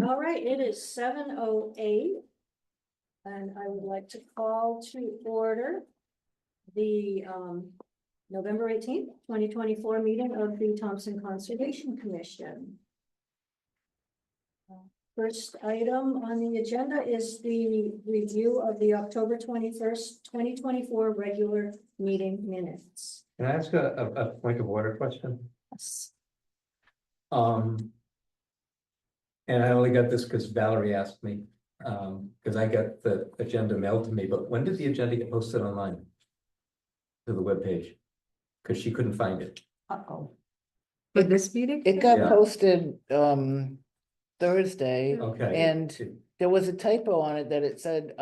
All right, it is 7:08. And I would like to call to order the November 18th, 2024 meeting of the Thompson Conservation Commission. First item on the agenda is the review of the October 21st, 2024 regular meeting minutes. Can I ask a point of order question? Yes. And I only got this because Valerie asked me, because I got the agenda mailed to me, but when did the agenda get posted online? To the webpage? Because she couldn't find it. Uh-oh. For this meeting? It got Yeah. posted Thursday, Okay. and there was a typo on it that it said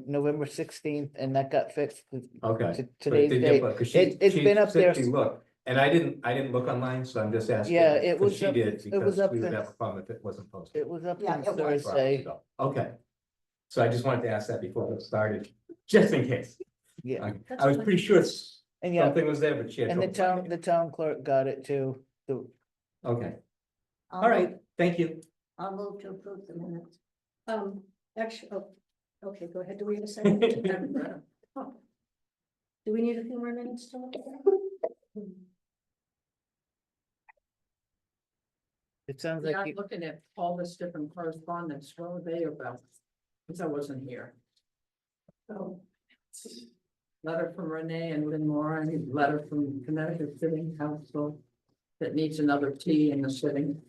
November 16th, and that got fixed to Okay. But it today's did date. get, because It's she been up said there. she looked, and I didn't look online, so I'm just asking. Yeah, it because was she up- did, it was because up we would since- have a problem if it wasn't posted. It was up Yeah, since it was. Thursday. So, okay. So I just wanted to ask that before we started, just in case. Yeah, I was pretty sure and yeah, something was there, but she had. and the trouble finding the town clerk got it too. it. Okay, all right, thank you. I'll move to approve the minutes. Actually, oh, okay, go ahead. Do we have a second? Oh. Do we need a few more minutes to look at that? It sounds Yeah, like I'm you, looking at all this different correspondence, what were they about? Because I wasn't here. So. Letter from Renee and Lynn Moran, letter from Connecticut Sitting Council that needs another T in the sitting.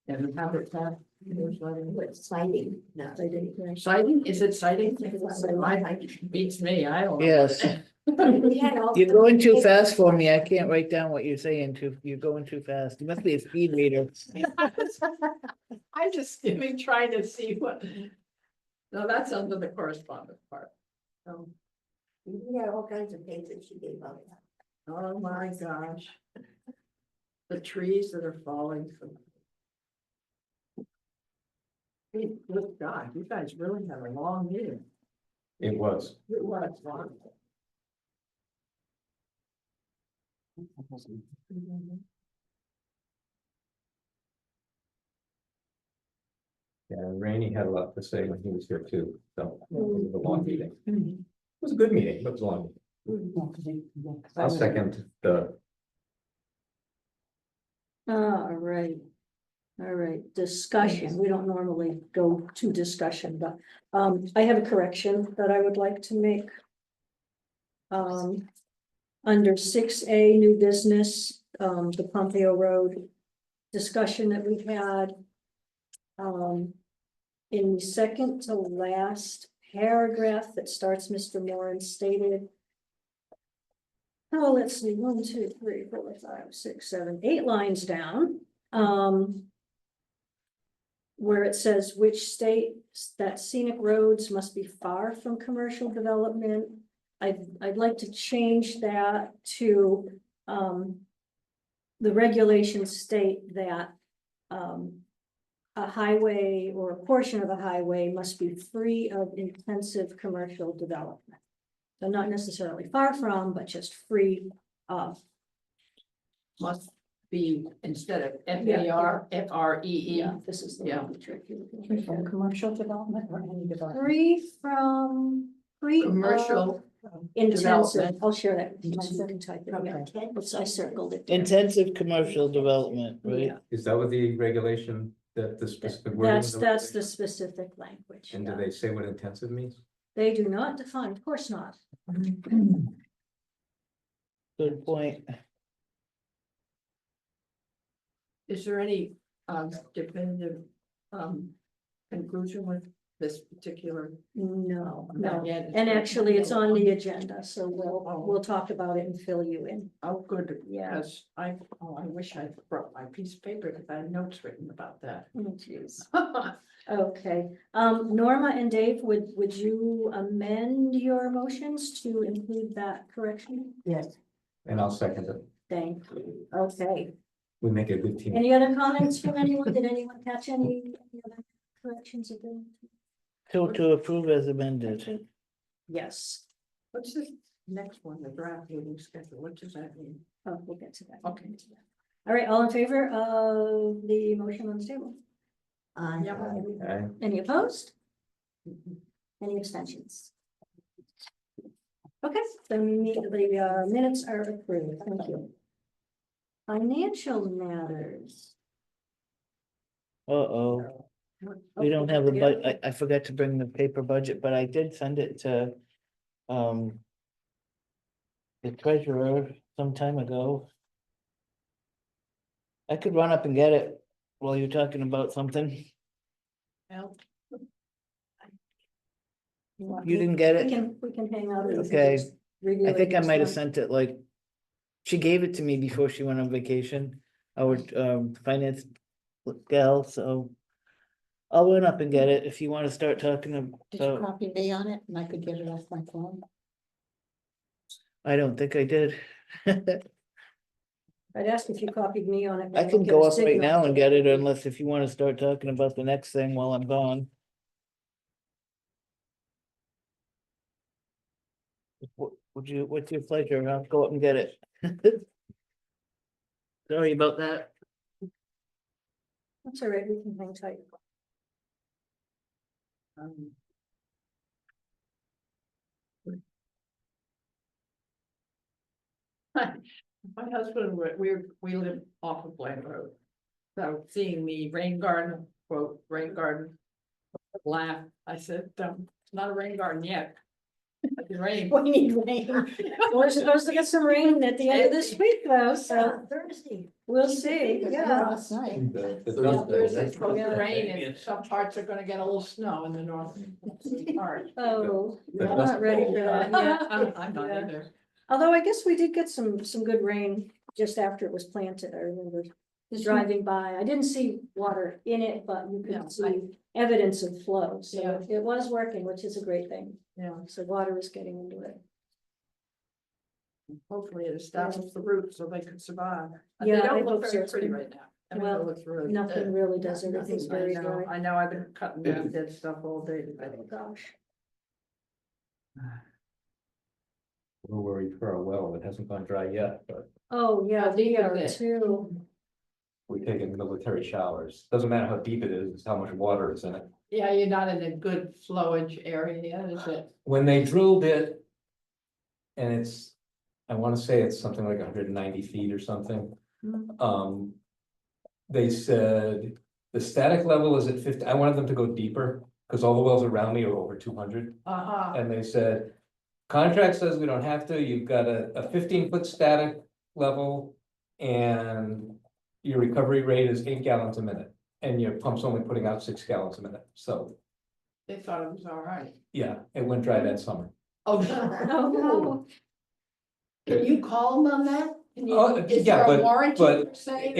And habitat. It's citing, no. They didn't hear. Citing, is it citing? Beats me, I don't know. yes, you're going too fast for me. I can't write down what you're saying you're going too fast. You must be a speed reader. I'm just skimming, trying to see what. No, that's under the correspondence part. We had all kinds of things that she gave out. Oh my gosh. The trees that are falling from. Hey, good God, you guys really had a long meeting. It was. It was long. Yeah, Rainey had a lot to say when he was here too, so it was a long meeting. It was a good meeting, but it was a long. meeting. I'll second the, All right. All right, discussion. We don't normally go to discussion, but I have a correction that I would like to make. Under 6A, new business, the Pompeo Road discussion that we had. In the second to last paragraph that starts, Mr. Moran stated. Oh, let's see, 1, 2, 3, 4, 5, 6, 7, 8 lines down. Where it says which states that scenic roads must be far from commercial development. I'd like to change that to, the regulations state that, a highway or a portion of a highway must be free of intensive commercial development. So not necessarily far from, but just free of. Must be instead of Yeah. FAR, This is the Yeah. one tricky. From commercial development or any development. Free of commercial. intensive, development. I'll share that. with you so you can type it. Okay. Oops, I circled it. there. Intensive commercial development, right? Yeah. is that what the regulation, that the specific wording? of That's the regulation? specific language. And do yeah. they say what intensive means? They do not define, of course not. Good point. Is there any definitive conclusion with this particular? No, Not no. yet, it's And not- actually, it's on the agenda, so Oh. we'll talk about it and fill you in. Oh, good, Yeah. because I wish I brought my piece of paper because I had notes written about that. Oh, jeez. Okay, Norma and Dave, would you amend your motions to include that correction? Yes. And I'll second it. Thank you. Okay, We make a good team. any other comments from anyone? Did anyone catch any other corrections of them? To approve as amended. Yes, What's this next one, the draft meeting schedule, what does that mean? we'll get to that. Okay. All right, all in favor of the motion on the table? Yep. Okay. Any opposed? Any abstentions? Okay, the minutes are approved, thank you. Financial matters. Uh-oh, we don't have a I forgot to bring the paper budget, but I did send it to, the treasurer some time ago. I could run up and get it while you're talking about something. Well, You didn't get We it? can hang out. and Okay. just review I it think I next might have time. sent it like, she gave it to me before she went on vacation, our finance gal, so. I'll run up and get it if you wanna start talking Did you about, copy me on it and I could get it off my phone? I don't think I did. I'd ask if you copied me on it. but I can don't get go a up right signal. now and get it unless if you wanna start talking about the next thing while I'm gone. What's your pleasure? I'll go up and get it. Sorry about that. That's all right, we can hang tight. um, My husband, we live off of Bland Road. So seeing the rain garden, quote, rain garden. Laugh, I said, it's not a rain garden yet. It can rain. We need rain. We're supposed to get some rain at the end of this week though, so Thursday. we'll see, yeah. Last night. Thursday's supposed to rain and some parts are gonna get a little snow in the north part. Oh, The I'm dust not ready for bowl. that Yeah, yet. I'm not Yeah. either. Although I guess we did get some good rain just after it was planted, I remember driving by. I didn't see water in it, but you Yeah, could see evidence of flow, so Yeah. it was working, which is a great thing. Yeah, So water is getting into it. hopefully it establishes the roots so they can survive. They Yeah, I don't look hope very so. pretty right now. I mean, Well, it looks really. Nothing really does, Yeah, everything's nothing very I know, dry. I know, I've been cutting down dead stuff all day today. Oh, gosh. We're worried for our well, it hasn't gone dry yet, but Oh, yeah, How deep we are is it? too. we're taking military showers. Doesn't matter how deep it is, it's how much water is in it. Yeah, you're not in a good flowage area yet, is it? When they drilled it. And it's, I wanna say it's something like 190 feet or something. Mm. They said the static level is at 50, I wanted them to go deeper, cause all the wells around me are over 200. Uh-huh, And they said, contract says we don't have to, you've got a 15-foot static level. And your recovery rate is 8 gallons a minute, and your pump's only putting out 6 gallons a minute, so, they thought it was all right. yeah, it went dry that summer. Oh, Oh, no. can you call them on that? Can you, Oh, is yeah, there a but- warranty but per se?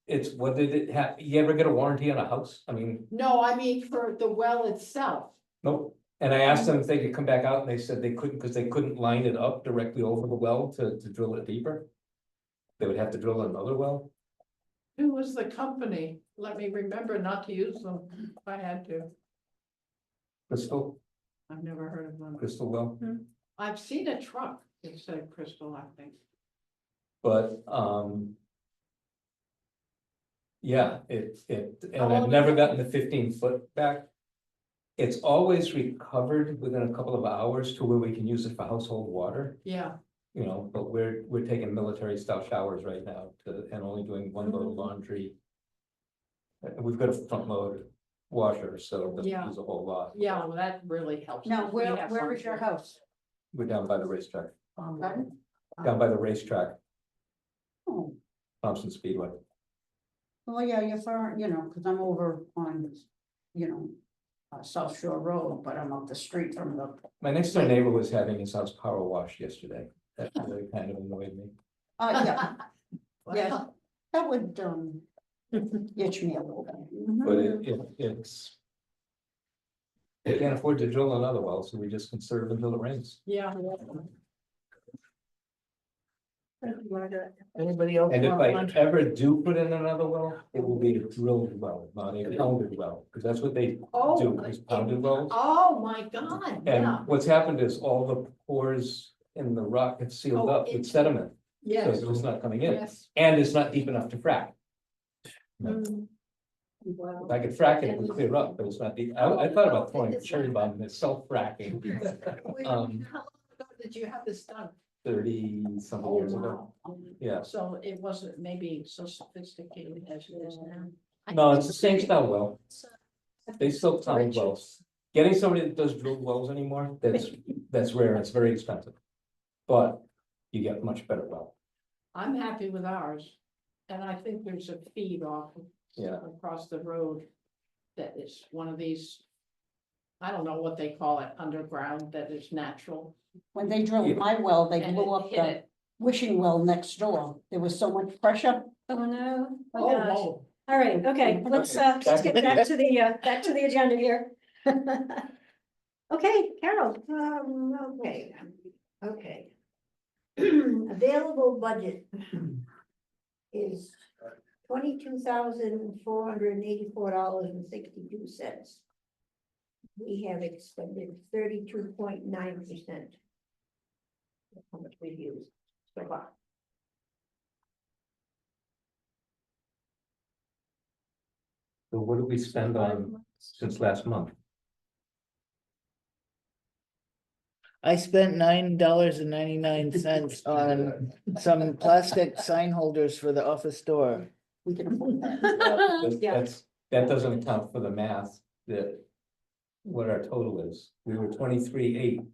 It's, what did it have, you ever get a warranty on a house? I mean, No, I mean for the well itself. nope. And I asked them if they could come back out, and they said they couldn't, because they couldn't line it up directly over the well to drill it deeper. They would have to drill another well. Who was the company? Let me remember not to use them if I had to. Crystal I've never heard of them. well, I've seen a truck that said Crystal, I think. but, yeah, and How I've old never is it? gotten the 15-foot back. It's always recovered within a couple of hours to where we can use it for household water, Yeah, you know, but we're taking military style showers right now and only doing one load of laundry. And we've got a front load washer, so it doesn't Yeah. use a whole lot. yeah, well, that really helps. Now, We where have is your one. house? We're down by the racetrack, Pardon? down by the racetrack, Oh, Thompson Speedway. well, yeah, you're far, cause I'm over on, South Shore Road, but I'm up the street from the. My next door neighbor was having his house power washed yesterday. That really kind of annoyed me. Yeah, yeah, Well, that would, itch me a little bit. But it's. They can't afford to drill another well, so we just conserve until it rains. Yeah, Thank you, Margaret. Anybody else? And if want I one? ever do put in another well, it will be a drilled well, not a pounded well, because that's what they oh, do, is pounded wells. oh, my God, yeah. And what's happened is all the pores in the rock get sealed Oh, up with it's- sediment. Yes, it's just not coming in, yes. and it's not deep enough to frack. No. Mm. Wow. If I could frack it, it would clear up, but it's not deep. I thought about throwing a cherry bomb and self-fracking. How long ago did you have this done? 30 some years ago, yeah. So it wasn't maybe so sophisticated as it is now. No, it's the same style well. They still sound Richards. wells. Getting somebody that does drilled wells anymore, that's rare, it's very expensive. But you get much better well, I'm happy with ours, and I think there's a feed off. Yeah. Across the road. That is one of these. I don't know what they call it, underground, that is natural. When they drilled my well, they And blew it up hit the it. wishing well next door. There was so much pressure. Oh, no. Oh, Oh, gosh. no. All right, okay, let's get back to the agenda here. Okay, Carol, Okay. Available budget is $22,484.62. We have expended 32.9%. How much we've used so far. so what did we spend on since last month? I spent $9.99 on some plastic sign holders for the office door. We can afford that. Yeah. That doesn't account for the math, that what our total is, we were 23.8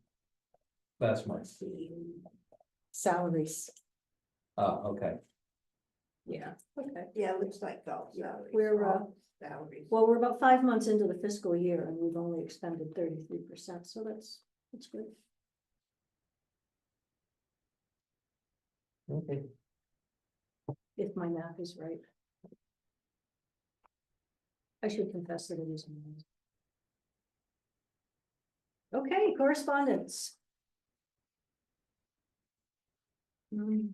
last month. Salaries. Okay, Yeah, okay. Yeah, looks like all salaries. We're, all salaries. Well, we're about 5 months into the fiscal year and we've only expended 33%, so that's good. okay. If my math is right. I should confess that it isn't. Okay, correspondence. The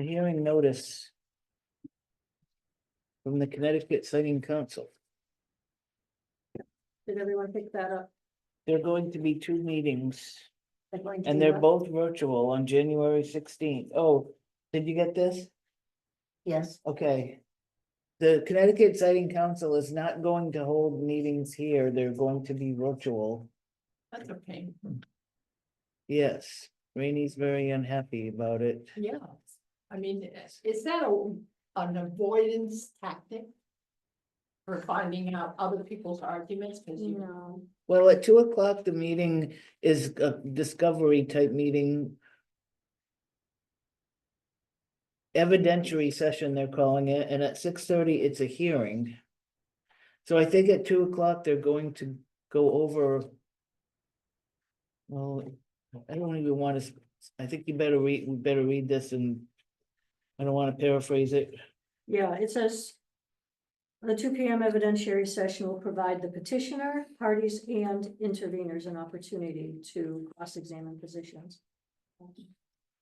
hearing notice from the Connecticut Siting Council. Did everyone pick that up? There are going to be 2 meetings, They're going to and be they're what? both virtual on January 16th. Oh, did you get this? Yes, Okay. The Connecticut Siting Council is not going to hold meetings here. They're going to be virtual. That's okay. Yes, Rainey's very unhappy about it. Yeah, I mean, is that an avoidance tactic? For finding out other people's arguments, because you No, Well, at 2 o'clock, the meeting is a discovery type meeting. Evidentiary session, they're calling it, and at 6:30, it's a hearing. So I think at 2 o'clock, they're going to go over. Well, I don't even want to, I think we better read this, and I don't want to paraphrase it. yeah, it says. The 2 p.m. evidentiary session will provide the petitioner, parties, and interveners an opportunity to cross-examine positions.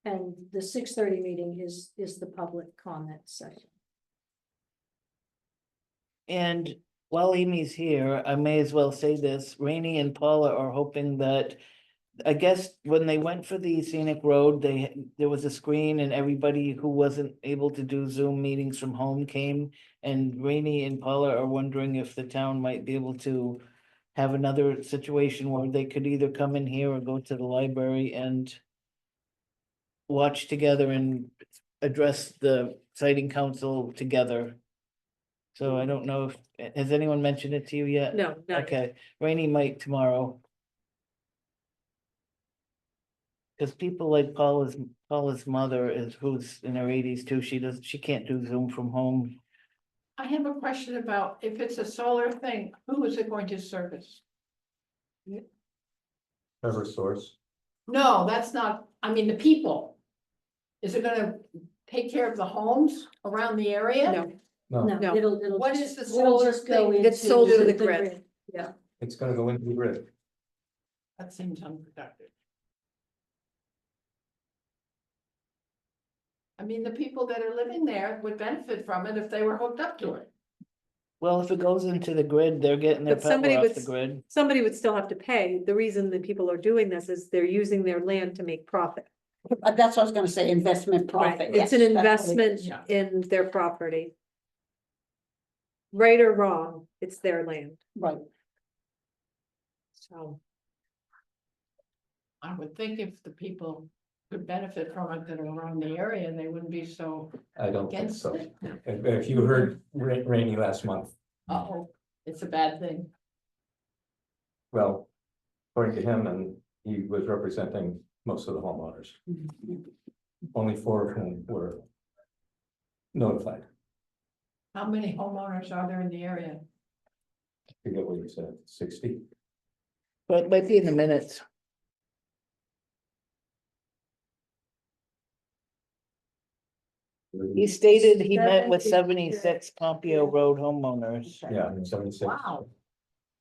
And the 6:30 meeting is the public comment session. And while Amy's here, I may as well say this, Rainey and Paula are hoping that. I guess when they went for the scenic road, there was a screen and everybody who wasn't able to do Zoom meetings from home came. And Rainey and Paula are wondering if the town might be able to have another situation where they could either come in here or go to the library and watch together and address the siting council together. So I don't know if, has anyone mentioned it to you yet? No, not yet. Okay, Rainey might tomorrow. Cause people like Paula's mother who's in her 80s too, she can't do Zoom from home. I have a question about if it's a solar thing, who is it going to service? Eversource. No, that's not, I mean, the people. Is it gonna take care of the homes around the area? No. No, No, No. it'll. What just- is the it'll solar just go thing? It's into sold to the grid. Yeah, it's gonna go into the grid. That seems unproductive. I mean, the people that are living there would benefit from it if they were hooked up to it. Well, if it goes into the grid, they're getting their But power somebody off would the s- grid. Somebody would still have to pay. The reason that people are doing this is they're using their land to make profit. That's what I was gonna say, investment Right, profit. it's an yes, that's what it investment is. Yeah. in their property. Right or wrong, it's their land, Right, so. I would think if the people could benefit from it that are around the area, they wouldn't be so I don't think against so. it. If you heard Rainey last month, Uh-oh, it's a bad thing. well, according to him, and he was representing most of the homeowners, only 4 of whom were notified. How many homeowners are there in the area? I forget what you said, 60? But it might be in the minutes. He stated he met with 76 Pompeo Road homeowners. Yeah, 76. Wow.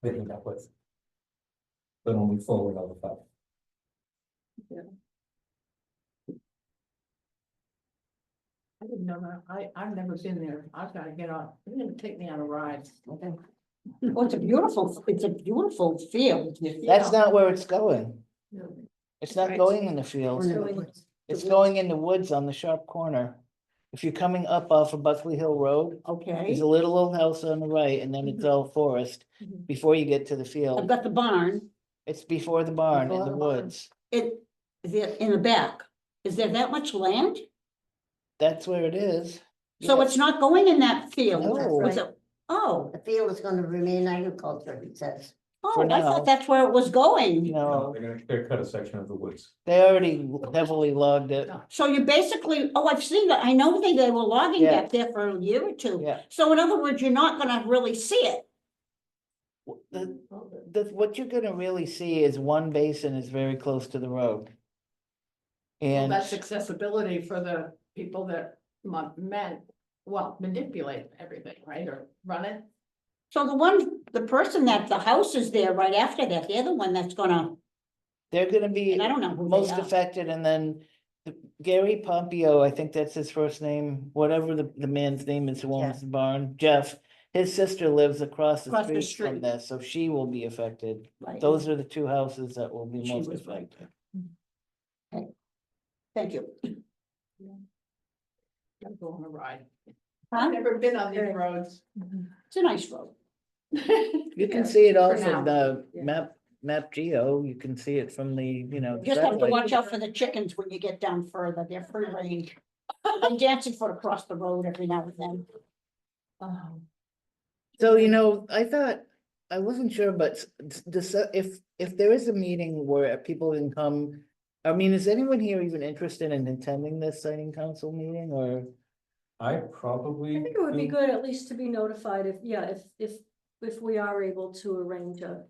That he met with. But only 4 were notified. I didn't know that. I've never been there. I've got to get on. It didn't take me on a ride. okay. Well, it's a beautiful field. That's not where it's going. It's not Right. going in the field. It's going in the woods on the sharp corner. If you're coming up off of Buckley Hill Road, Okay, there's a little old house on the right and then it's all forest Mhm. before you get to the I've field. got the barn, It's before the barn in Before the the barn. woods. is it in the back? Is there that much land? That's where it is. So Yes. it's not going in that field? No. Was it- Oh, The field is gonna remain agriculture, it says. oh, I now. thought that's where it was going. No, They're cut a section of the woods. they already heavily logged it. So you basically, oh, I've seen that, I know they were logging Yeah. back there for a year or two. Yeah. So in other words, you're not gonna really see it. What you're gonna really see is one basin is very close to the road. Well, And that's accessibility for the people that manipulate everything, right, or run it. So the person that the house is there right after that, they're the one that's gonna, they're gonna be and I don't know who they most are. affected, and then Gary Pompeo, I think that's his first name, whatever the man's name is who owns the barn, Jeff. His sister lives across Across the the street from street. this, so she will be affected. Right. Those are the 2 houses that will be She most was right. affected. Thank you. Gotta go on a ride. Huh? I've never been on these Okay. roads. It's a nice road. You can Yeah, see it off now. of the Yeah. map geo, you can see it from the, the You just have to satellite. watch out for the chickens when you get down further, they're free range. They dancing foot across the road every now and then. So, I thought, I wasn't sure, but if there is a meeting where people can come, I mean, is anyone here even interested in attending this siting council meeting or? I probably. I think it would be do- good at least to be notified if we are able to arrange a.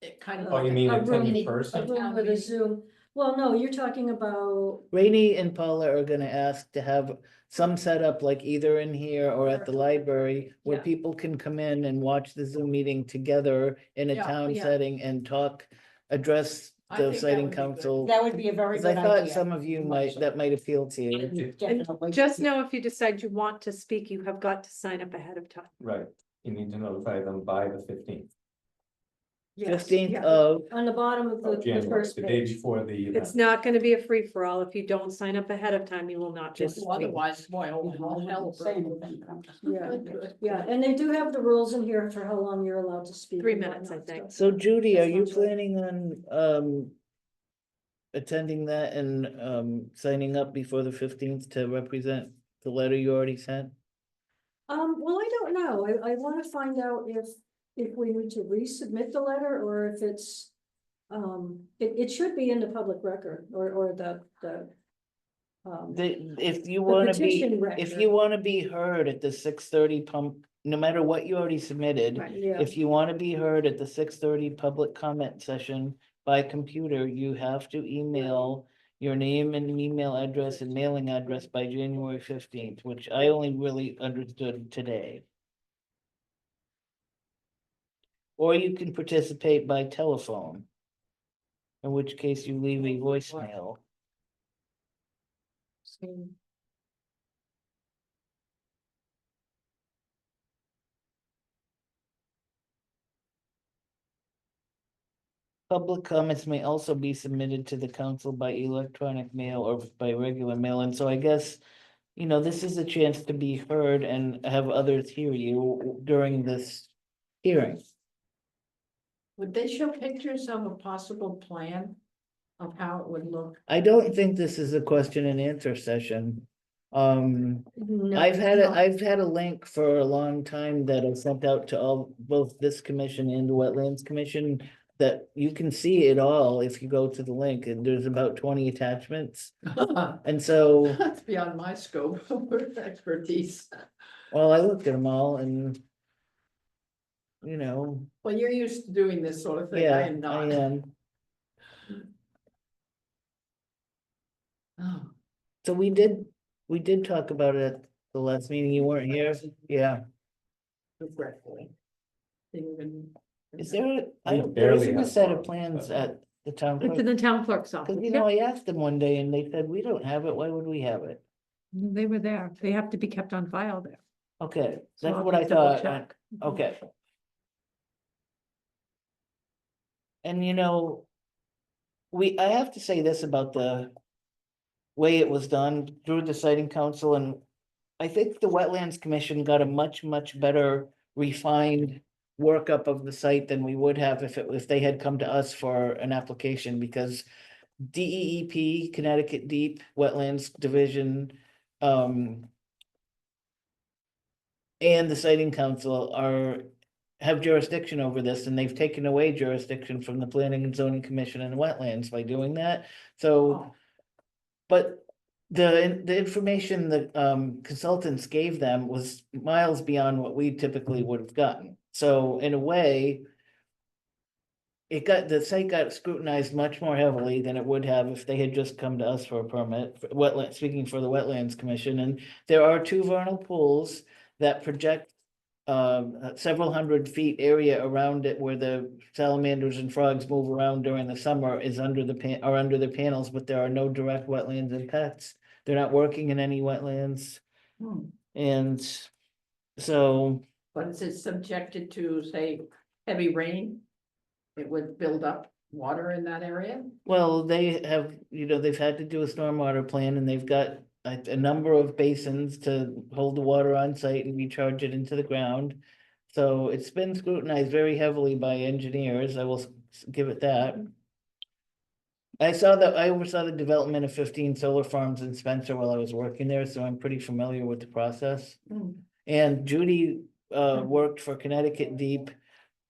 It kind of. Oh, you mean a attend in room- person? A room with a Zoom, well, no, you're talking about, Rainey and Paula are gonna ask to have some setup like either in here or at the library where Yeah. people can come in and watch the Zoom meeting together in a Yeah, town yeah. setting and address I the think that siting would be good. council. That would be a very 'Cause I good thought idea. some of you that might appeal to you. Definitely. Just know if you decide you want to speak, you have got to sign up ahead of time. Right, you need to notify them by the 15th Yes, 15th yeah. of, on the bottom of of the January, first the day page. before the event. It's not gonna be a free-for-all. If you don't sign up ahead of time, you will not get. Well, otherwise, boy, You all know, I hell wouldn't say broke loose. anything, but I'm just- Yeah, yeah, and they do have the rules in here for how long you're allowed to speak. 3 and minutes, I whatnot, think. so Judy, are That you sounds right. planning on attending that and signing up before the 15th to represent the letter you already sent? Well, I don't know, I wanna find out if we need to resubmit the letter, or if it's. It should be in the public record, or the. If you The wanna petition be, if record. you wanna be heard at the 6:30 pump, no matter what you already submitted. Right. Yeah, If you wanna be heard at the 6:30 public comment session by computer, you have to email your name and email address and mailing address by January 15th, which I only really understood today. Or you can participate by telephone. In which case you leave a voicemail. public comments may also be submitted to the council by electronic mail or by regular mail, and so I guess. You know, this is a chance to be heard and have others hear you during this hearing. Would they show pictures of a possible plan of how it would look? I don't think this is a question and answer session. No, I've had no. I've had a link for a long time that I sent out to all, both this commission and the Wetlands Commission. That you can see it all if you go to the link, and there's about 20 attachments, and so, That's beyond my scope of expertise. well, I looked at them all and. You know, Well, you're used to doing this sort of thing. I yeah, am I not. am. Oh, So we did talk about it at the last meeting, you weren't here, yeah. regretfully. Didn't even. Is there, We there barely isn't a have set of one, plans but- at the town It's in clerk? the town clerk's office. Cause you know, I asked them one day and they said, we don't have it, why would we have it? They were there. They have to be kept on file there. Okay, So that's I'll what I just double thought, check. okay. And you know. I have to say this about the. Way it was done through the siting council, and I think the Wetlands Commission got a much better refined. Workup of the site than we would have if they had come to us for an application, because. DEEP, Connecticut Deep Wetlands Division, and the siting council have jurisdiction over this, and they've taken away jurisdiction from the Planning and Zoning Commission and Wetlands by doing that, so. Oh, But the information that consultants gave them was miles beyond what we typically would have gotten. So in a way. The site got scrutinized much more heavily than it would have if they had just come to us for a permit, speaking for the Wetlands Commission, and there are 2 vernal pools that project. Several hundred feet area around it where the salamanders and frogs move around during the summer is under the panels, but there are no direct wetlands impacts. They're not working in any wetlands, hmm. and so, But is it subjected to, say, heavy rain? It would build up water in that area? well, they have, they've had to do a stormwater plan and they've got a number of basins to hold the water on site and recharge it into the ground. So it's been scrutinized very heavily by engineers, I will give it that. I oversaw the development of 15 solar farms in Spencer while I was working there, so I'm pretty familiar with the process. Hmm. And Judy worked for Connecticut Deep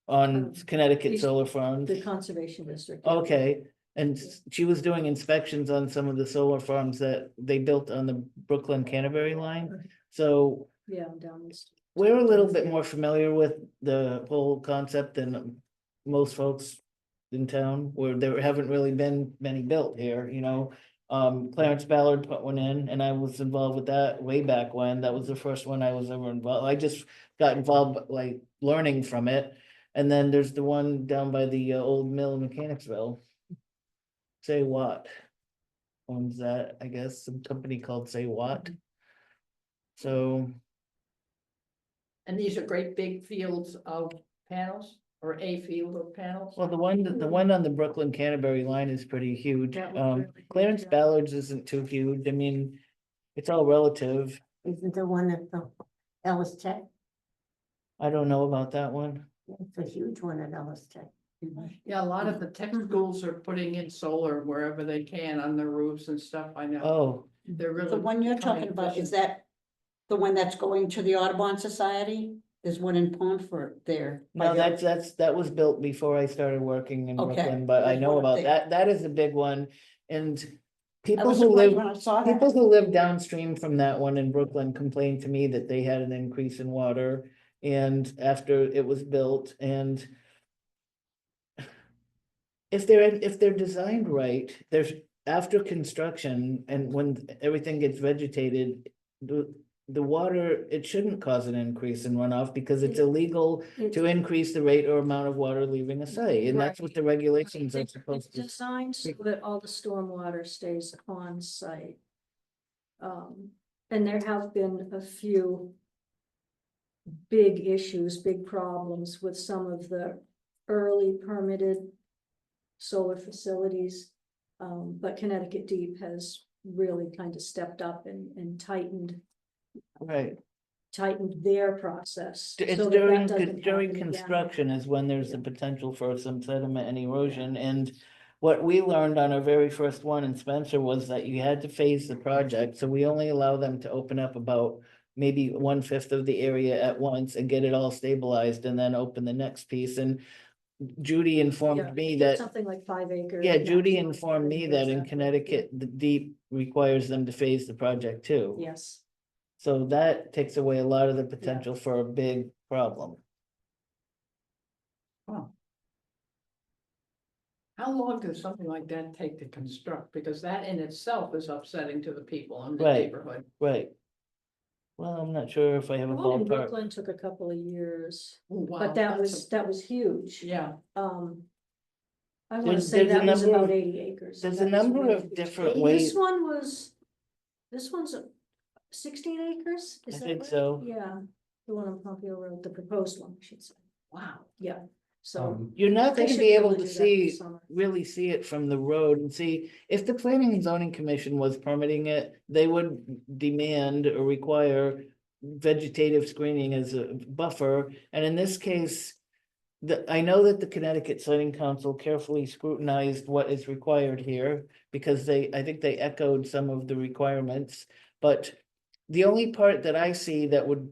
on Connecticut She's solar farms. The conservation district. Okay, and she was doing inspections on some of the solar farms that they built on the Brooklyn Canterbury line. So Yeah, down this. we're a little bit more familiar with the whole concept than most folks in town, where there haven't really been many built here, Clarence Ballard put one in, and I was involved with that way back when. That was the first one I was ever involved. I just got involved, like, learning from it. And then there's the one down by the old mill in Mechanicsville. Say What owns that, I guess, some company called Say What. So, And these are great big fields of panels, or a field of panels? well, the one on the Brooklyn Canterbury line is pretty huge. That was really huge, Clarence yeah. Ballard's isn't too huge. I mean, it's all relative. Isn't the one at the Ellis Tech? I don't know about that one. It's a huge one at Ellis Tech. Yeah, a lot of the tech schools are putting in solar wherever they can on their roofs and stuff, I know. Oh, They're really. The one you're talking becoming about, is efficient. that the one that's going to the Audubon Society? There's one in Pondford there. no, that was built before I started working in Okay, Brooklyn, but I there's know one about there. that. That is a big one. And I people was who surprised live, when I saw that. people who live downstream from that one in Brooklyn complained to me that they had an increase in water. And after it was built, and if they're designed right, there's, after construction and when everything gets vegetated, the water, it shouldn't cause an increase in runoff because it's illegal to increase the rate or amount of water leaving a site, and that's what the regulations are It's supposed to. designed so that all the stormwater stays on site. And there have been a few big issues, big problems with some of the early permitted solar facilities. But Connecticut Deep has really kind of stepped up and Right. tightened their process. It's so that that during, doesn't during happen again. construction is when there's the Yeah. potential for some sediment and erosion, and. What we learned on our very first one in Spencer was that you had to phase the project, so we only allow them to open up about. Maybe 1/5 of the area at once and get it all stabilized and then open the next piece, and Judy Yeah, informed me it's that. something like 5 acres. Yeah, Judy maximum, informed me that in exactly. Connecticut, the deep requires them to phase the project too. Yes, So that takes away a lot of the potential for a big problem. How long does something like that take to construct? Because that in itself is upsetting to the people in the Right. neighborhood. Right. Well, I'm not sure if I have a the one in ballpark. Brooklyn took a couple of years, Oh, wow, but that that's was huge. Yeah, I wanna There's- say there's a that was number about of- 80 acres. there's That a was number really of huge. different This ways- this one's 16 acres? Is I that think right? so. Yeah, the one on Pompeo Road, the proposed one, I should say, wow. yeah, so. You're not they gonna should be able to do that this see, summer. really see it from the road and see, if the planning and zoning commission was permitting it, they would demand or require. Vegetative screening as a buffer, and in this case. I know that the Connecticut Siting Council carefully scrutinized what is required here, because I think they echoed some of the requirements, but. The only part that I see that would,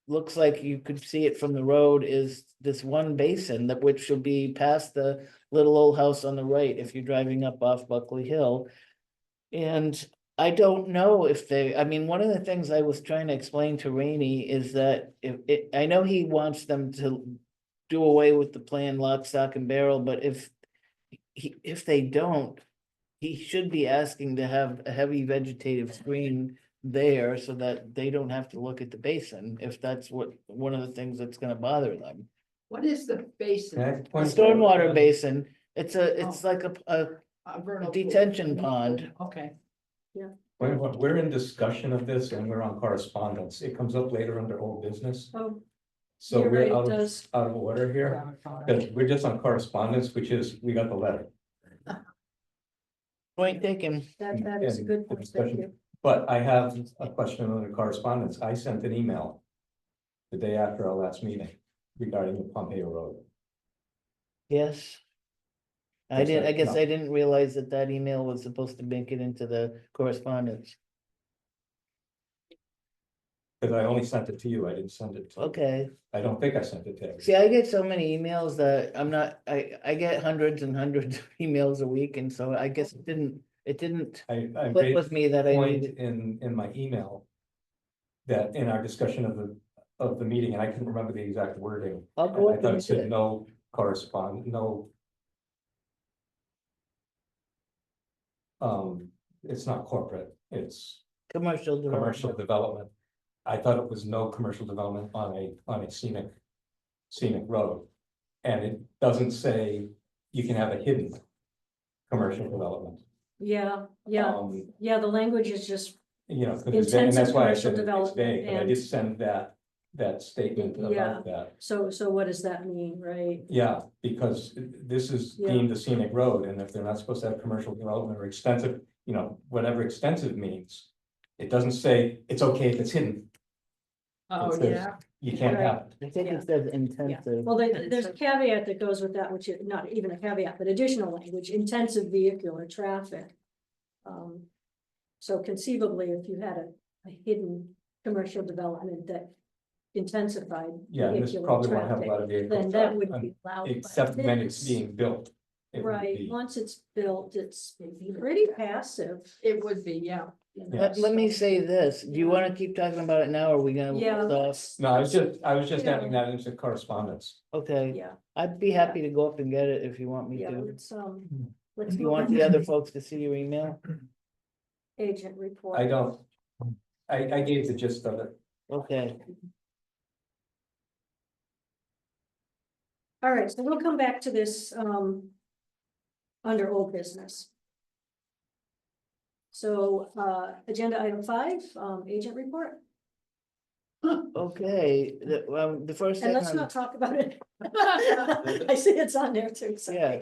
looks like you could see it from the road is this one basin that which should be past the little old house on the right if you're driving up off Buckley Hill. And I don't know if I mean, one of the things I was trying to explain to Rainey is that I know he wants them to. Do away with the plan lock, stock and barrel, but if they don't. He should be asking to have a heavy vegetative screen there so that they don't have to look at the basin, if that's one of the things that's gonna bother them. What is the basin? Can I A point- stormwater basin, it's like a A vernal pool. detention pond. Okay, We're in discussion of this and we're on correspondence. It comes up later under old business. Oh, So you're right, we're it does. out of order here. Because we're just on correspondence, which is, we got the letter. Point taken. That is a And good the point, thank discussion- you. But I have a question on the correspondence. I sent an email. The day after our last meeting regarding the Pompeo Road. Yes. I What's did, that? I guess No. I didn't realize that email was supposed to make it into the correspondence. Because I only sent it to you. I didn't send it to. Okay. I don't think I sent it to everyone. See, I get so many emails that I'm not, I get hundreds and hundreds of emails a week, and so I guess it didn't I click made with me that a I point needed. in my email. That in our discussion of the meeting, and I couldn't remember the exact wording. I'll go I up thought and it said get it. no correspond, no. It's not corporate, it's Commercial commercial development. development. I thought it was no commercial development on a scenic road. And it doesn't say you can have a hidden commercial development. Yeah, Um, the language is just, You know, 'cause it's vague, and that's Intensive why I commercial said it's development vague, but I did and- send that statement Yeah. about that. so what does that mean, right? Yeah, because this is Yeah. deemed a scenic road, and if they're not supposed to have commercial development or extensive, you know, whatever extensive means. It doesn't say it's okay if it's hidden, oh, It says- yeah, you can't have it. I think Yeah. it says intensive. Well, there's a caveat that goes with that, which is not even a caveat, but additional language, intensive vehicular traffic. So conceivably, if you had a hidden commercial development that intensified Yeah, and this vehicular probably won't have a traffic, lot of then vehicles. that would be allowed. but Except when it's this- being built. It would Right, be- once it's built, it's pretty passive. it would be, yeah. you know, Let me so- say this, do you Yeah. wanna keep talking about it now, or are we gonna? Yeah, hold off? let's- No, I was just Yeah. adding that into correspondence. Okay, Yeah, I'd be happy to go up and get it if you want me yeah, to. let's. Do you move want on the to other folks to see your email? Agent report. I don't. I gave the gist of it. Okay, All right, so we'll come back to this, under old business. So, agenda item 5, agent report, okay, the first and thing let's on, not talk about it. I see it's on there too, so. yeah.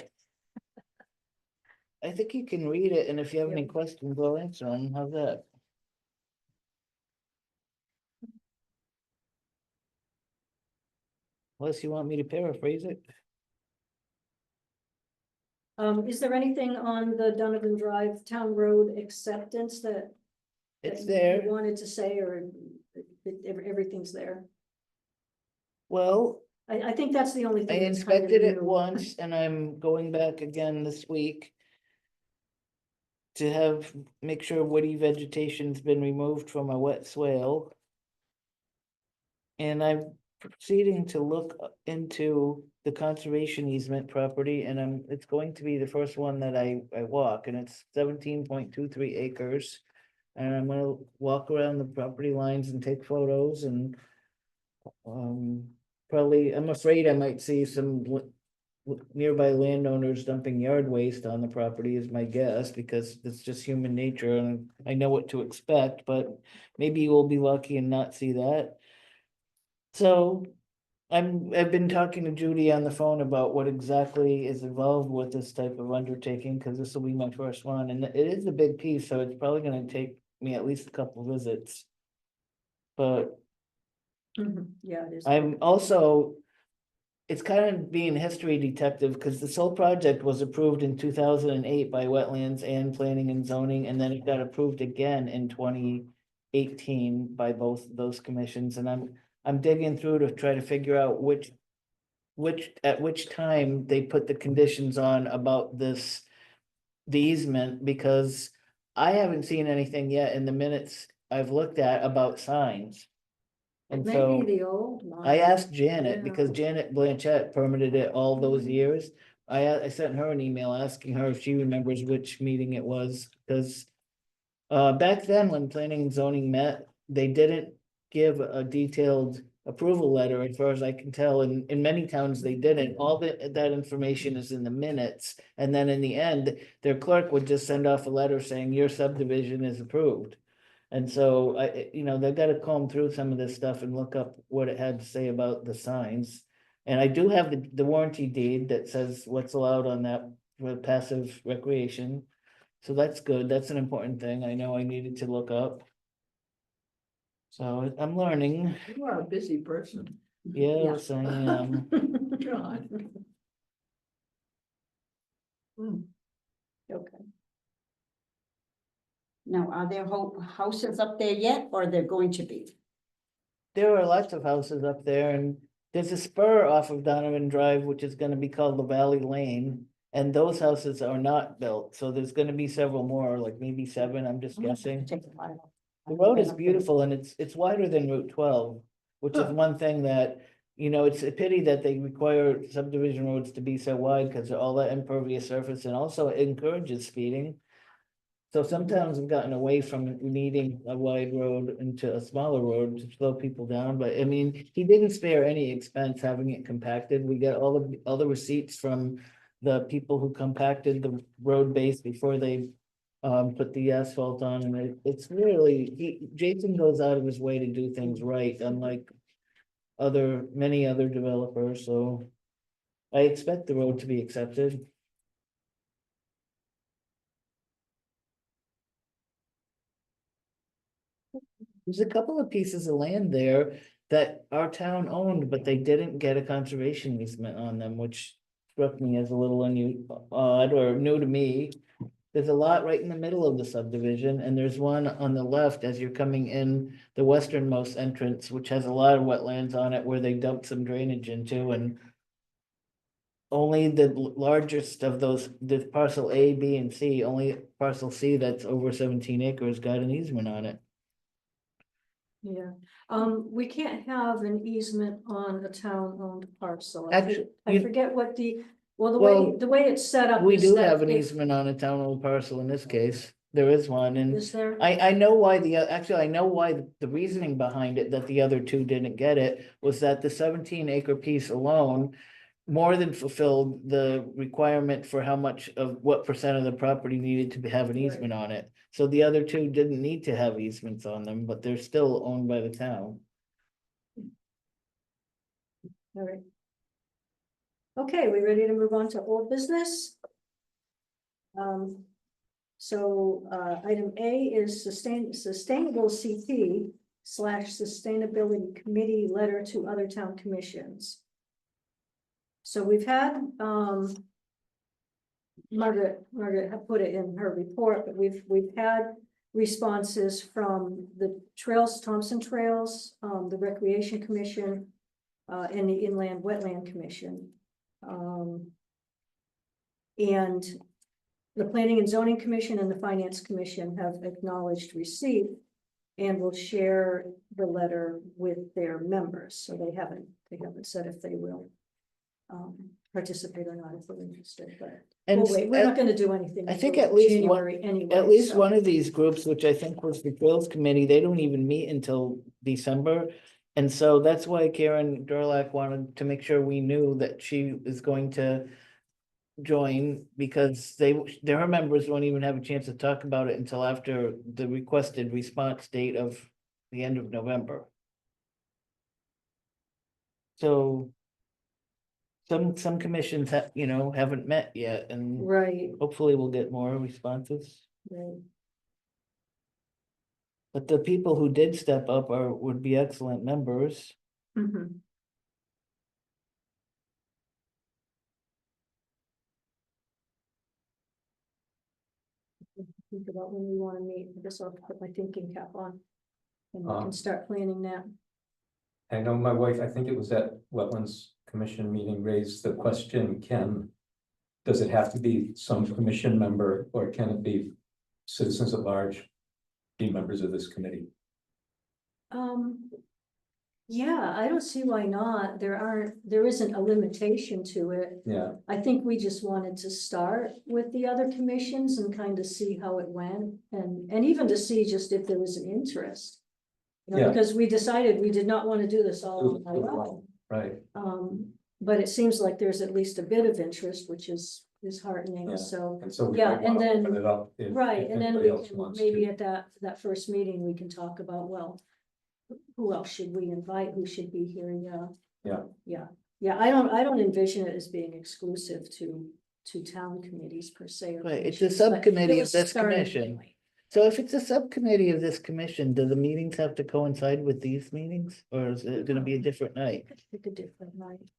I think you can read it, and if you have any Yeah. questions, I'll answer them. How's that? Unless you want me to paraphrase it. Is there anything on the Donovan Drive Town Road acceptance that? It's that you there. Wanted to say, or everything's there? Well, I think that's the only I thing that's kind of inspected it new. once and I'm going back again this week. To have, make sure woody vegetation's been removed from a wet swale. And I'm proceeding to look into the conservation easement property and it's going to be the first one that I walk and it's 17.23 acres. And I'm gonna walk around the property lines and take photos and. Probably, I'm afraid I might see some nearby landowners dumping yard waste on the property is my guess, because it's just human nature and I know what to expect, but maybe we'll be lucky and not see that. So I've been talking to Judy on the phone about what exactly is involved with this type of undertaking, because this will be my first one, and it is a big piece, so it's probably gonna take me at least a couple visits. But Mhm, yeah, it is. I'm also. It's kind of being history detective, because this whole project was approved in 2008 by Wetlands and Planning and Zoning, and then it got approved again in 2018 by both those commissions, and I'm digging through to try to figure out at which time they put the conditions on about this. The easement, because I haven't seen anything yet in the minutes I've looked at about signs. And so. Maybe the old one. I asked Janet, Yeah. because Janet Blanchett permitted it all those years. I sent her an email asking her if she remembers which meeting it was, because. Back then, when planning and zoning met, they didn't give a detailed approval letter, as far as I can tell, in many towns they didn't. All that information is in the minutes. And then in the end, their clerk would just send off a letter saying your subdivision is approved. And so they've got to comb through some of this stuff and look up what it had to say about the signs. And I do have the warranty deed that says what's allowed on that for passive recreation. So that's good. That's an important thing. I know I needed to look up. So I'm learning. You are a busy person. Yes, I am. God. Hmm. Okay. Now, are there houses up there yet, or they're going to be? There are lots of houses up there, and there's a spur off of Donovan Drive, which is gonna be called the Valley Lane. And those houses are not built, so there's gonna be several more, like maybe 7, I'm just guessing. Take a while. The road is beautiful and it's wider than Route 12, which is Huh. one thing that, it's a pity that they require subdivision roads to be so wide, because of all that impervious surface, and also it encourages speeding. So some towns have gotten away from needing a wide road into a smaller road to slow people down, but I mean, he didn't spare any expense having it compacted. We got all the receipts from the people who compacted the road base before they put the asphalt on, and it's really, Jason goes out of his way to do things right, unlike many other developers, so I expect the road to be accepted. There's a couple of pieces of land there that our town owned, but they didn't get a conservation easement on them, which struck me as a little odd or new to me. There's a lot right in the middle of the subdivision, and there's one on the left as you're coming in the westernmost entrance, which has a lot of wetlands on it where they dumped some drainage into, and only the largest of those, the parcel A, B, and C, only parcel C that's over 17 acres got an easement on it. Yeah, we can't have an easement on a town-owned parcel. Actually, I forget what the Well, way it's set up. We is do that have an if- easement on a town-owned parcel in this case. There is one, and Is there? I know why actually, I know why the reasoning behind it that the other two didn't get it was that the 17-acre piece alone more than fulfilled the requirement for how much of what percent of the property needed to have an easement on it. So the other two didn't need to have easements on them, but they're still owned by the town. All right. Okay, we ready to move on to old business? So, item A is sustainable CP / sustainability committee letter to other town commissions. So we've had, Margaret had put it in her report, but we've had responses from the Trails, Thompson Trails, the Recreation Commission, and the Inland Wetland Commission. And the Planning and Zoning Commission and the Finance Commission have acknowledged receipt and will share the letter with their members, so they haven't said if they will participate or not if they're interested, but And we'll wait. We're not gonna do anything. I think until at least one- January anyway. At least so- one of these groups, which I think was the Trails Committee, they don't even meet until December. And so that's why Karen Durlack wanted to make sure we knew that she is going to join, because her members won't even have a chance to talk about it until after the requested response date of the end of November. So some commissions haven't met yet, and Right, hopefully we'll get more responses. right. But the people who did step up would be excellent members. Mhm. Think about when we wanna meet. I guess I'll put my thinking cap on. And we can start planning that. I know my wife, I think it was at Wetlands Commission meeting, raised the question, does it have to be some commission member, or can it be citizens at large be members of this committee? Yeah, I don't see why not. There isn't a limitation to it. Yeah, I think we just wanted to start with the other commissions and kind of see how it went, and even to see just if there was an interest. You know, Yeah. because we decided we did not want to do this all on our own. right. But it seems like there's at least a bit of interest, which is Yeah. heartening, so. And so we Yeah, might and wanna then- open it up if Right, and then anybody we else can, wants maybe to. at that first meeting, we can talk about, well, who else should we invite, who should be here, yeah. Yeah. Yeah, I don't envision it as being exclusive to town committees per se. or Right, it's a commissions, but subcommittee it of was this started commission. anyway. So if it's a subcommittee of this commission, do the meetings have to coincide with these meetings, or is it gonna be a different night? Could pick a different night.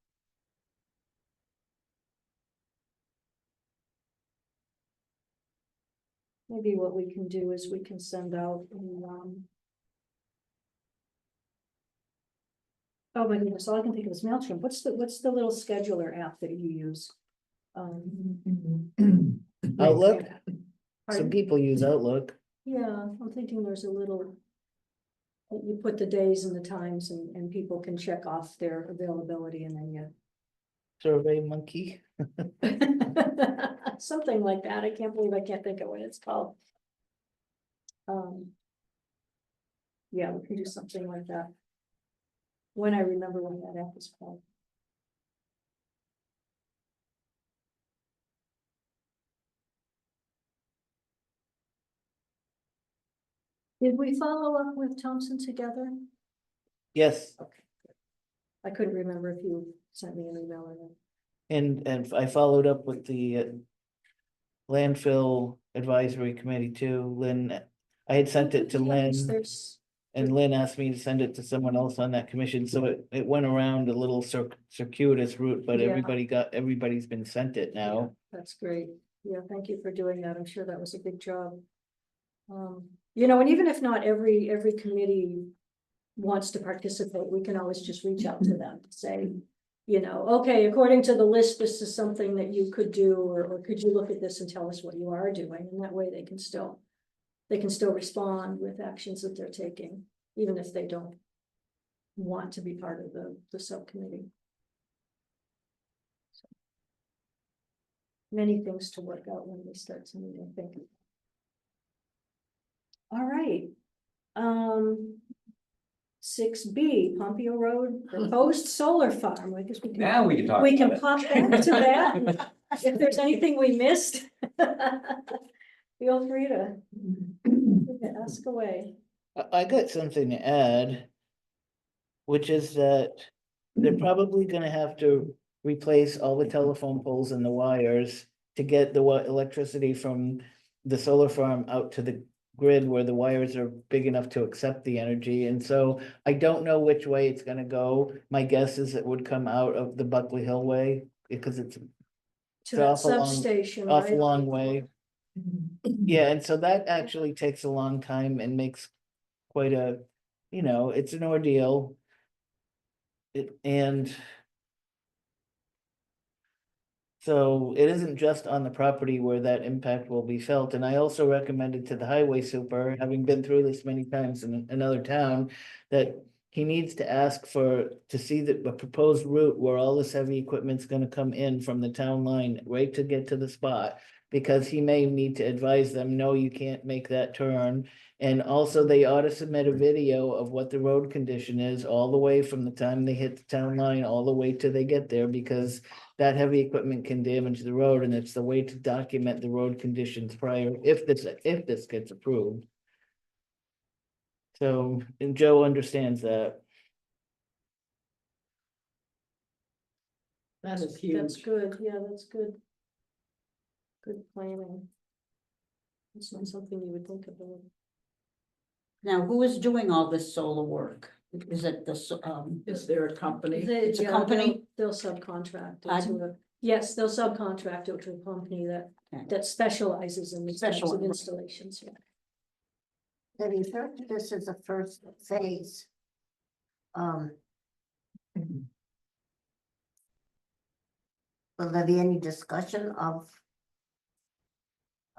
Maybe what we can do is we can send out oh my goodness, all I can think of is MailChimp. What's the little scheduler app that you use? Outlook, some Pardon? people use Outlook. Yeah, I'm thinking there's a little. You put the days and the times and people can check off their availability and then Survey Monkey. something like that. I can't believe I can't think of what it's called. Yeah, we can do something like that. When I remember what that app is called. Did we follow up with Thompson together? Yes, I couldn't remember if you sent me an email or not. and I followed up with the landfill advisory committee too, Lynn. I had sent it to Yeah, Lynn, There's, and Lynn asked me to send it to someone else on that commission, so it went around a little circuitous route, but Yeah. everybody's been sent it now. that's great. Yeah, thank you for doing that. I'm sure that was a big job. You know, and even if not every committee wants to participate, we can always just reach out to them, say, you know, okay, according to the list, this is something that you could do, or could you look at this and tell us what you are doing? And that way they can still respond with actions that they're taking, even if they don't want to be part of the subcommittee. So, many things to work out when we start to meet, I think. All right. 6B, Pompeo Road proposed solar farm. I guess Now we can talk. we can about it. pop back to that. If there's anything we missed. Feel free to ask away. I got something to add. Which is that they're probably gonna have to replace all the telephone poles and the wires to get the electricity from the solar farm out to the grid where the wires are big enough to accept the energy. And so I don't know which way it's gonna go. My guess is it would come out of the Buckley Hill way because it's To that awful long- substation, off a right? long way. Yeah, and so that actually takes a long time and makes quite a, it's an ordeal. And so it isn't just on the property where that impact will be felt. And I also recommended to the highway super, having been through this many times in another town, that he needs to ask to see the proposed route where all this heavy equipment's gonna come in from the town line, right to get to the spot. Because he may need to advise them, no, you can't make that turn. And also they ought to submit a video of what the road condition is all the way from the time they hit the town line, all the way till they get there, because that heavy equipment can damage the road, and it's the way to document the road conditions prior, if this gets approved. So, and Joe understands that. That is That's huge. good, yeah, that's good. Good planning. It's not something you would think about. Now, who is doing all this solar work? Is it Is there a company? It's a Yeah, company? They'll subcontract it to Pardon? a, yes, they'll subcontract it to a company Okay. that specializes in these types of Special- installations, yeah. Have you heard this is the first phase? Will there be any discussion of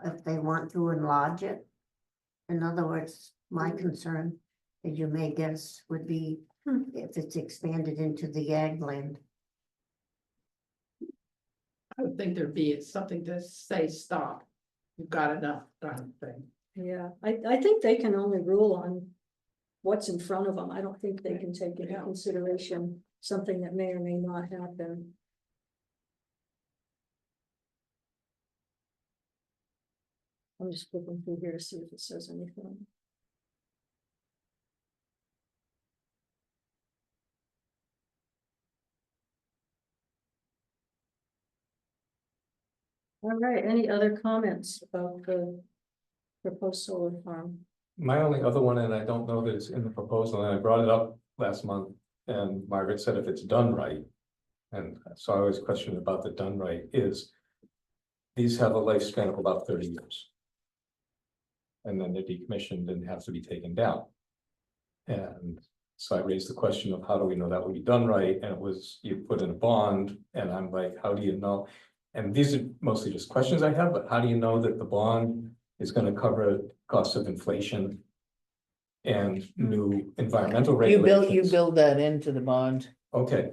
if they want to enlarge it? In other words, my concern, as you may guess, would be if it's expanded into the ag land. I would think there'd be something to say, stop. You've got enough kind of thing. Yeah, I think they can only rule on what's in front of them. I don't think they can take into Yeah. consideration something that may or may not happen. I'm just flipping through here to see if it says anything. All right, any other comments about the proposed solar farm? My only other one, and I don't know that it's in the proposal, and I brought it up last month, and Margaret said if it's done right. And so I always question about the done right is. These have a lifespan of about 30 years. And then they're decommissioned and have to be taken down. And so I raised the question of how do we know that would be done right? And it was, you put in a bond, and I'm like, how do you know? And these are mostly just questions I have, but how do you know that the bond is gonna cover costs of inflation? And new environmental You regulations? build that into the bond. Okay,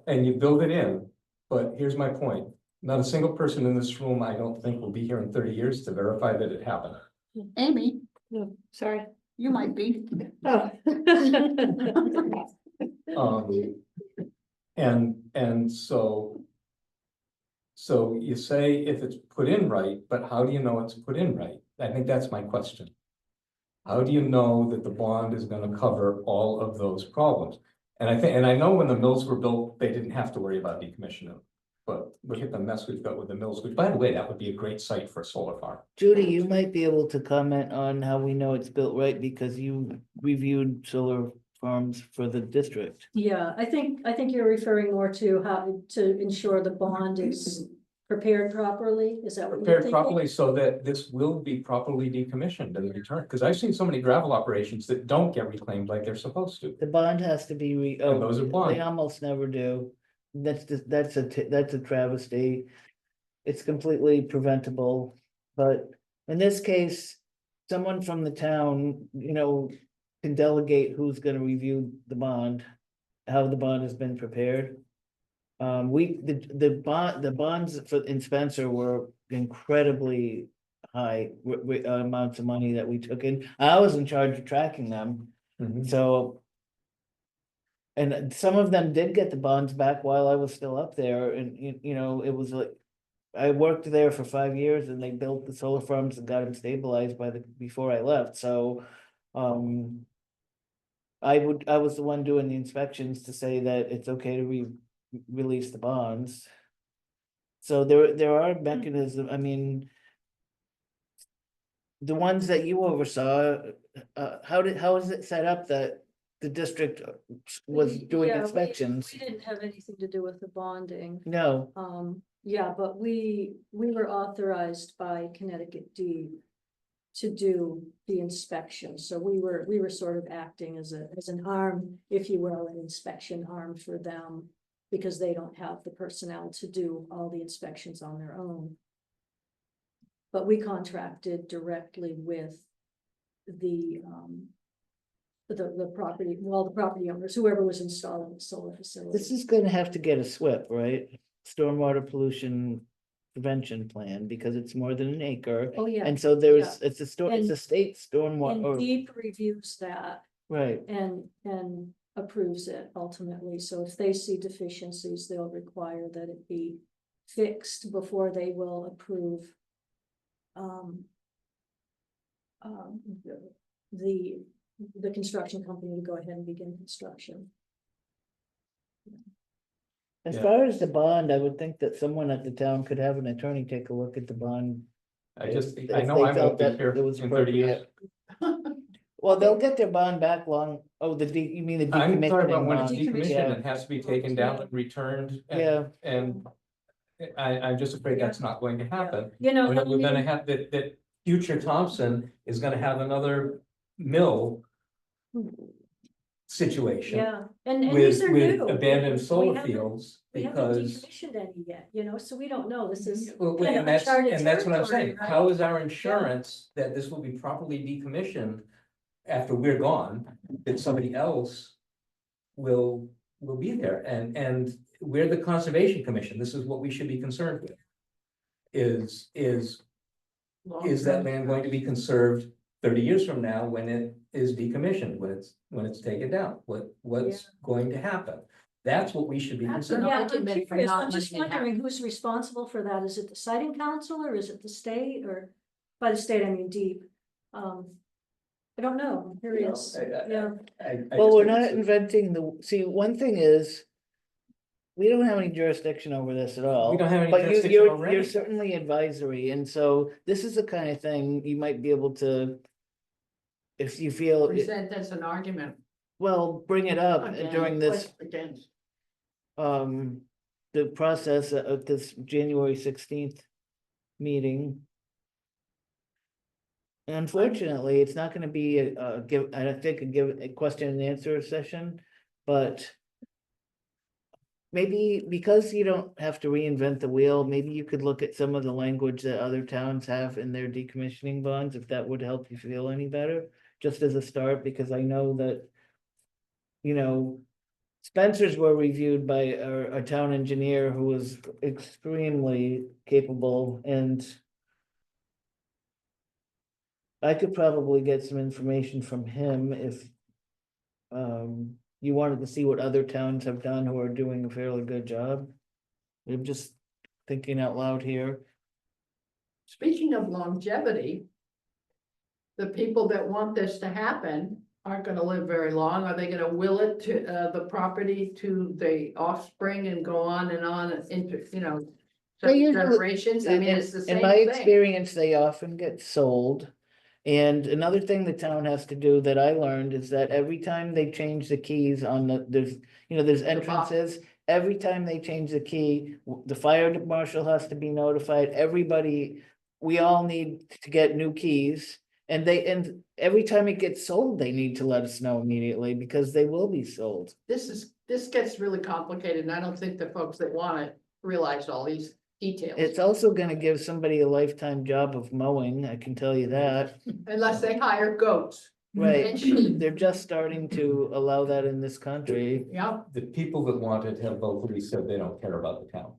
and you build it in, but here's my point. Not a single person in this room, I don't think, will be here in 30 years to verify that it happened. Amy, No, sorry. you might be. Oh. And so. So you say if it's put in right, but how do you know it's put in right? I think that's my question. How do you know that the bond is gonna cover all of those problems? And I know when the mills were built, they didn't have to worry about decommissioning. But look at the mess we've got with the mills, which, by the way, that would be a great site for a solar farm. Judy, you might be able to comment on how we know it's built right because you reviewed solar farms for the district. Yeah, I think you're referring more to how to ensure the bond is prepared properly. Is that what you're Prepared thinking? properly so that this will be properly decommissioned and returned, because I've seen so many gravel operations that don't get reclaimed like they're supposed to. The bond has to be And those are they bond. almost never do. That's a travesty. It's completely preventable, but in this case, someone from the town, can delegate who's gonna review the bond, how the bond has been prepared. The bonds in Spencer were incredibly high amounts of money that we took in. I was in charge of tracking them, Mhm. so. And some of them did get the bonds back while I was still up there, and it was like. I worked there for 5 years and they built the solar farms and got them stabilized before I left, so. I was the one doing the inspections to say that it's okay to release the bonds. So there are mechanisms, I mean. The ones that you oversaw, how is it set up that the district was doing Yeah, inspections? We didn't have anything to do with the bonding. No, Yeah, but we were authorized by Connecticut Deed to do the inspection, so we were sort of acting as an arm, if you will, an inspection arm for them. Because they don't have the personnel to do all the inspections on their own. But we contracted directly with the property, well, the property owners, whoever was installing the solar facility. this is gonna have to get a SWIP, right? Stormwater pollution prevention plan, because it's more than an acre. Oh, yeah. And so there's, it's a And- state stormwater, And or, Deep reviews that right, and approves it ultimately. So if they see deficiencies, they'll require that it be fixed before they will approve. The construction company to go ahead and begin construction. as Yeah. far as the bond, I would think that someone at the town could have an attorney take a look at the bond. I if- just, if I know they I've felt lived in that here it was in 30 years. Well, they'll get their bond back you mean the I'm talking about decommissioning when it's bond? decommissioned. decommissioned, Yeah. it has to be taken down and returned. Yeah. And I'm just afraid that's not going to happen. You know, We're gonna have that future Thompson is gonna have another mill situation. yeah, and With, these are new. abandoned We solar haven't- fields, We haven't because. decommissioned any yet, so we don't know, this is. Well, kind of and that's what I'm uncharted saying, territory, how right? is our insurance that this will be properly decommissioned after we're gone, that somebody else will be there, and we're the Conservation Commission, this is what we should be concerned with. Is that land going to be conserved 30 years from now when it is decommissioned, when it's taken down, what's going to happen? That's what we should be That's concerned an with. Yeah, argument I'm for curious, not I'm just letting it wondering who's responsible for that, is it the siting council or is it the state, or by the state, I mean Deep? I don't know, I'm curious, yeah. I Well, just we're think not it's- inventing see, one thing is. We don't have any jurisdiction over this at all. We don't have any But jurisdiction you're already. certainly advisory, and so this is the kind of thing you might be able to. If you feel, Present as an argument. well, bring it up Again, during this, Against. the process of this January 16th meeting. Unfortunately, it's not gonna be I think a question and answer session, but. Maybe because you don't have to reinvent the wheel, maybe you could look at some of the language that other towns have in their decommissioning bonds, if that would help you feel any better, just as a start, because I know that. You know, Spencer's were reviewed by a town engineer who was extremely capable, and. I could probably get some information from him if. You wanted to see what other towns have done who are doing a fairly good job. I'm just thinking out loud here. Speaking of longevity. The people that want this to happen aren't gonna live very long. Are they gonna will it to the property to the offspring and go on into, They usually- generations? I mean, it's the In same my thing. experience, they often get sold. And another thing the town has to do that I learned is that every time they change the keys on there's box. entrances. Every time they change the key, the fire marshal has to be notified, everybody, we all need to get new keys. And every time it gets sold, they need to let us know immediately, because they will be sold. This gets really complicated, and I don't think the folks that want it realize all these details. It's also gonna give somebody a lifetime job of mowing, I can tell you that. Unless they hire goats. Right, And sheep. they're just starting to allow that in this country. Yeah, The people that want it have vocally said they don't care about the town.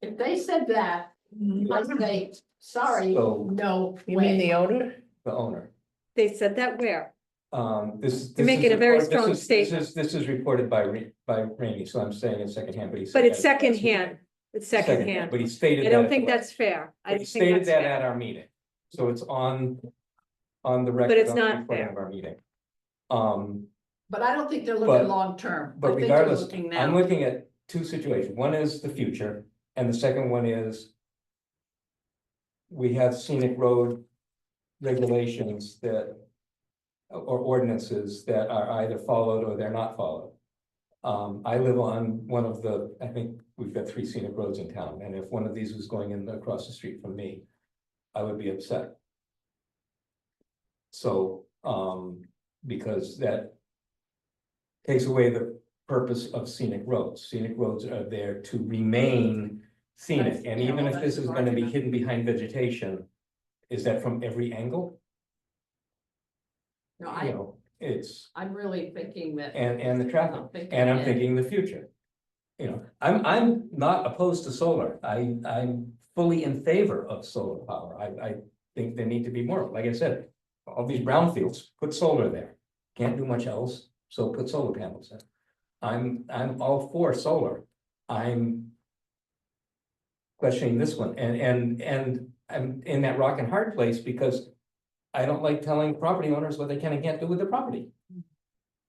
if they said that, I'd say, sorry, So- no You mean the way. owner? The owner. They said that where? This. You're making is a very report- strong this is- statement. This is reported by Rainey, so I'm saying it's secondhand, but he. said But it's that- secondhand, it's secondhand. But he stated. I don't that- think that's fair. I but he don't think stated that's that fair. at our meeting, so it's on the record. it's on the not recording fair. of our meeting. But I don't think they're But- looking long-term. I But think they're regardless, looking I'm now. looking at two situations. One is the future, and the second one is we have scenic road regulations that, or ordinances that are either followed or they're not followed. I live on one of the, I think we've got 3 scenic roads in town, and if one of these was going in across the street from me, I would be upset. So, because that takes away the purpose of scenic roads. Scenic roads are there to remain scenic, and Yeah, even well, if this that's is gonna be argument. hidden behind vegetation, is that from every angle? No, You know, it's, I'm really thinking that. and the traffic, I'm thinking and I'm that- thinking the future. You know, I'm not opposed to solar. I'm fully in favor of solar power. I think there need to be more. Like I said, all these brownfields, put solar there. Can't do much else, so put solar panels in. I'm all for solar. I'm questioning this one, and I'm in that rock and hard place because I don't like telling property owners what they can and can't do with their property.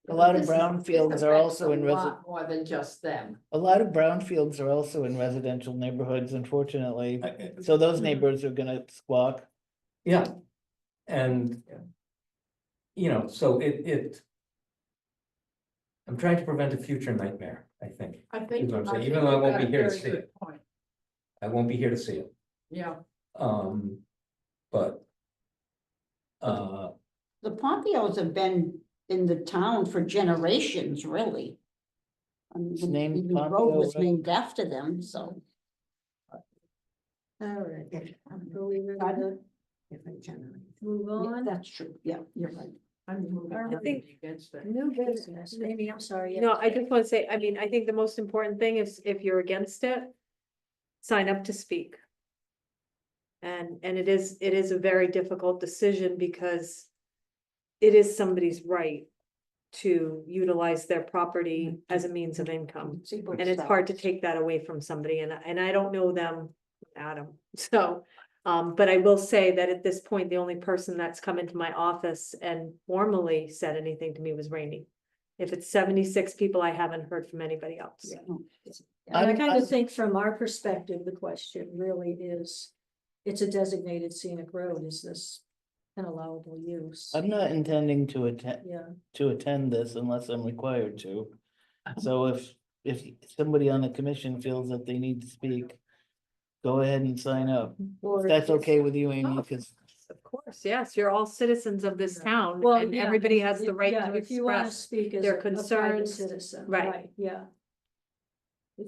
A lot of This is- brownfields this are affects also a in lot More than just them. a lot of brownfields are also in residential neighborhoods, unfortunately. So those neighbors are gonna squawk. Yeah, and. You know, so I'm trying to prevent a future nightmare, I think. I think. Is what I'm saying, I even think though I you've won't got be a here to very see good it. point. I won't be here to see it, Yeah, but. The Pompeos have been in the town for generations, really. I mean, It's named even the road Pompeo was Road. named after them, so. All right, are we ready Pardon? to Different generation. move Yeah, on? that's true, yeah, you're right. I'm moving I think- against it. New business, maybe, I'm sorry. No, I just want to say, I mean, I think the most important thing is if you're against it, sign up to speak. And it is a very difficult decision because it is somebody's right to utilize their property as a means of income. And it's hard to take that away from somebody, and I don't know them, Adam, so. But I will say that at this point, the only person that's come into my office and formally said anything to me was Rainey. If it's 76 people, I haven't heard from anybody else. And I I'm- kind of think from our perspective, the question really is, it's a designated scenic road, is this an allowable use? I'm not intending to Yeah, attend this unless I'm required to. So if somebody on the commission feels that they need to speak, go ahead and sign up. or. If that's okay with you, Amy, Oh. because Of course, yes, you're all citizens of this town Well, and yeah, everybody has the if- right yeah, to if you want to express. speak as their a private concerns, citizen, right. right, yeah.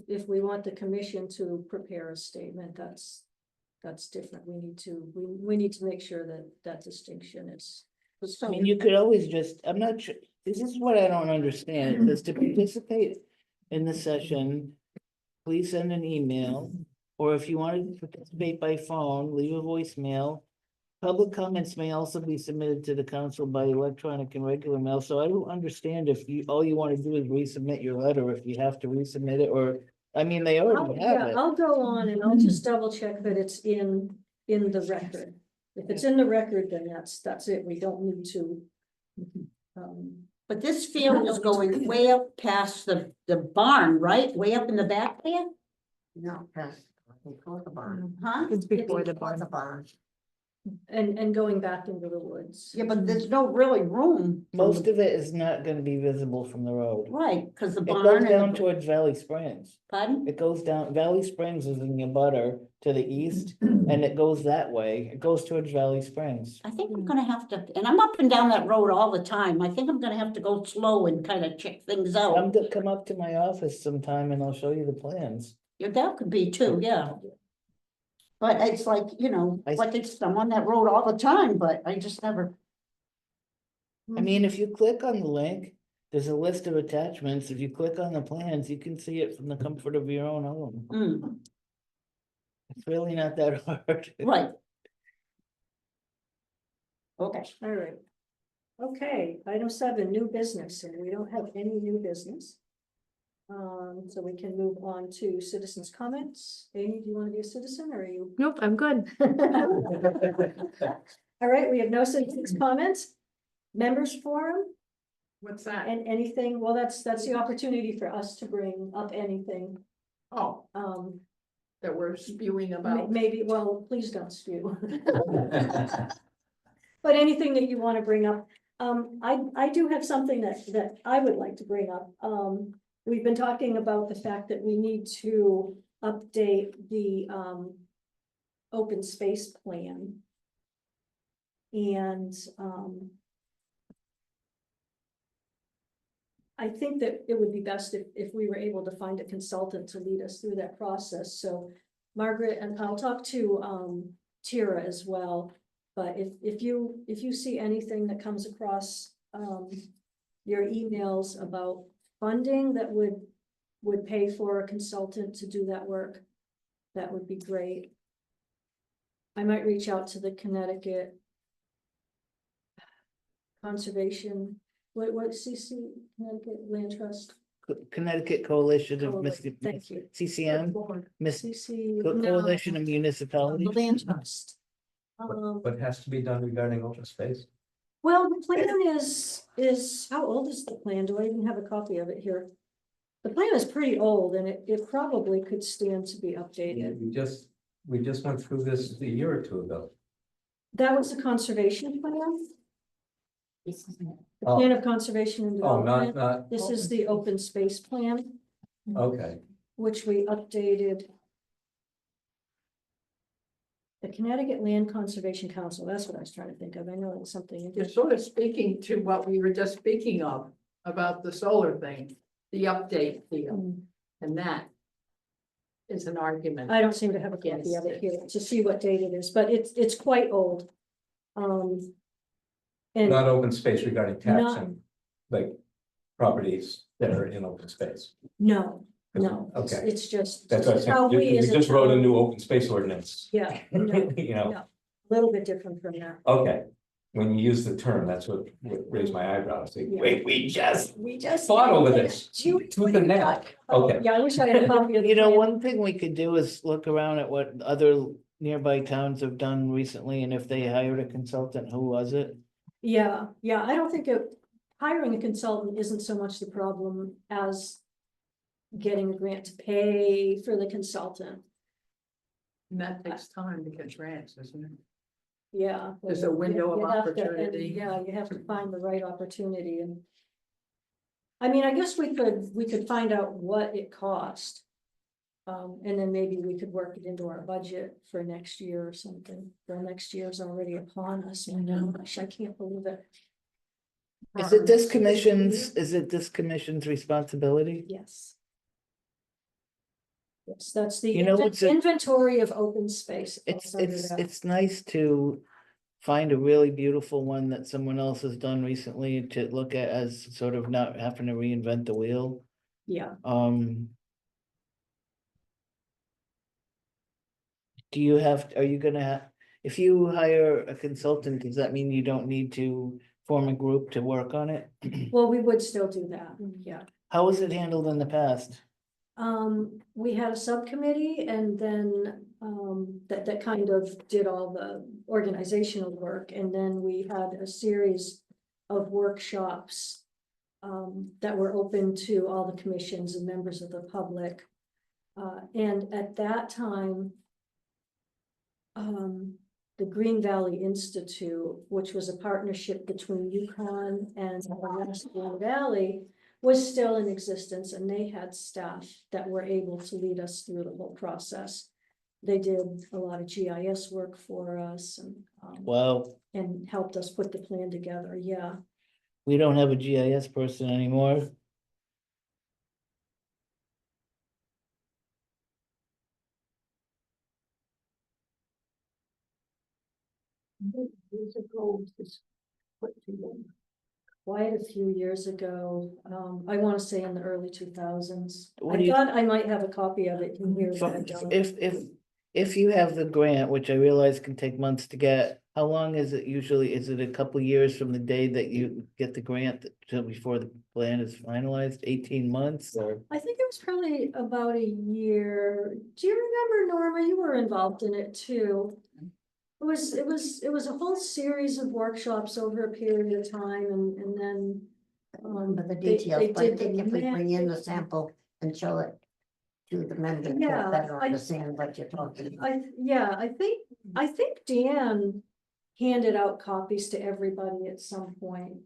If we want the commission to prepare a statement, that's different. We need to make sure that that distinction is. I mean, you could always just, I'm not sure, this is what I don't understand, it says to participate in the session. Please send an email, or if you want to participate by phone, leave a voicemail. Public comments may also be submitted to the council by electronic and regular mail, so I don't understand if all you want to do is resubmit your letter, if you have to resubmit it, or, I mean, they already have Yeah, it. I'll go on and I'll just double check that it's in the record. If it's in the record, then that's it. We don't need to. But this field is going way up past the barn, right? Way up in the back there? No, past, before the barn. Huh? It's before the Before barn. the barn. And going back into the woods. Yeah, but there's no really room. Most of it is not gonna be visible from the road. Right, because the It goes barn down and the, towards Valley Springs. pardon? It goes down, Valley Springs is in the butter to the east, and it goes that way. It goes towards Valley Springs. I think I'm gonna have to, and I'm up and down that road all the time. I think I'm gonna have to go slow and kind of check things out. Come up to my office sometime and I'll show you the plans. Yeah, that could be too, yeah. But it's like, I'm on that road all the time, but I just never. I mean, if you click on the link, there's a list of attachments. If you click on the plans, you can see it from the comfort of your own home. Mm, It's really not that hard. right. Okay. All right. Okay, item 7, new business, and we don't have any new business. So we can move on to citizens' comments. Amy, do you want to be a citizen or are you? Nope, I'm good. All right, we have no citizens' comments. Members forum. What's that? And anything, well, that's the opportunity for us to bring up anything. Oh, that we're spewing about. Maybe, well, please don't spew. But anything that you want to bring up, I do have something that I would like to bring up. We've been talking about the fact that we need to update the, open space plan. And, I think that it would be best if we were able to find a consultant to lead us through that process. So Margaret, and I'll talk to, Tira as well. But if you see anything that comes across, your emails about funding that would pay for a consultant to do that work, that would be great. I might reach out to the Connecticut Conservation, what CC, Connecticut Land Trust? Connecticut Coalition of Thank you. CCM, CC. Coalition of The Municipalities. Land Trust. What has to be done regarding open space? Well, the plan is, how old is the plan? Do I even have a copy of it here? The plan is pretty old and it probably could stand to be updated. We just went through this a year or two ago. That was the conservation plan, the Oh. plan of conservation and Oh, development. not, This is the open space plan, okay, which we updated. The Connecticut Land Conservation Council, that's what I was trying to think of. I know it was something. You're sort of speaking to what we were just speaking of, about the solar thing, the update deal, and that is an argument. I don't seem to have a copy of it here to see what date it is, but it's quite old. And not open space regarding Not- taxing, like properties that are in open space. no, it's Okay, just. that's what I how said, we we as a just wrote a town- new open space ordinance. Yeah, no, You know, no, a little bit different from that. okay, when you use the term, that's what raised my eyebrows, like, Yeah. wait, we just We just. fought over this, You- tooth and nail, okay. Yeah, I wish I had a copy of the You know, plan. one thing we could do is look around at what other nearby towns have done recently, and if they hired a consultant, who was it? Yeah, I don't think hiring a consultant isn't so much the problem as getting a grant to pay for the consultant. And that takes time to get grants, doesn't it? Yeah. There's a window of You have to- and, opportunity. Yeah, you have to find the right opportunity and. I mean, I guess we could find out what it cost. And then maybe we could work it into our budget for next year or something. Well, next year's already upon us. I know, gosh, I can't believe it. Is it this commission's responsibility? Yes. Yes, that's the You know, it's a- inventory of open space. It falls under that. It's nice to find a really beautiful one that someone else has done recently to look at as sort of not having to reinvent the wheel. Yeah, Do you are you gonna, if you hire a consultant, does that mean you don't need to form a group to work on it? well, we would still do that, yeah. How was it handled in the past? We had a subcommittee and then, that kind of did all the organizational work. And then we had a series of workshops that were open to all the commissions and members of the public. And at that time, the Green Valley Institute, which was a partnership between UConn and the Green Valley, was still in existence, and they had staff that were able to lead us through the whole process. They did a lot of GIS work for us Well, and helped us put the plan together, yeah. we don't have a GIS person anymore. Years ago, this put together. Quite a few years ago, I want to say in the early 2000s. What I do you- thought I might have a copy of it in here, but I don't. If you have the grant, which I realize can take months to get, how long is it usually? Is it a couple years from the day that you get the grant till before the plan is finalized, 18 months or? I think it was probably about a year. Do you remember, Norma? You were involved in it too. It was a whole series of workshops over a period of time and then remember the They- details, they but I did the think if we bring in the math. sample and show it to the members, to Yeah, better I- understand what you're talking about. I think Deanne handed out copies to everybody at some point.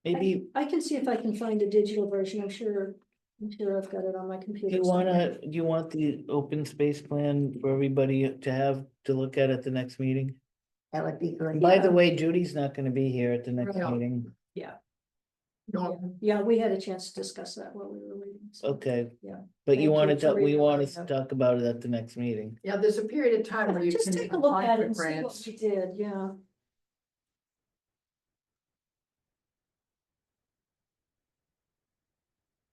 Maybe, I can see if I can find a digital version, I'm sure I've got it on my do computer. you somewhere. do you want the open space plan for everybody to have to look at the next meeting? That would be And good. by the way, Judy's not gonna be here at the next Right. meeting. Yeah, we had a chance to discuss that while we were waiting. so. Okay. Yeah. But Thank you you wanted for to, we wanted reminding to us. talk about it at the next meeting. Yeah, there's a period of time where you Just can take a look apply at for it and see what grants. we did, yeah.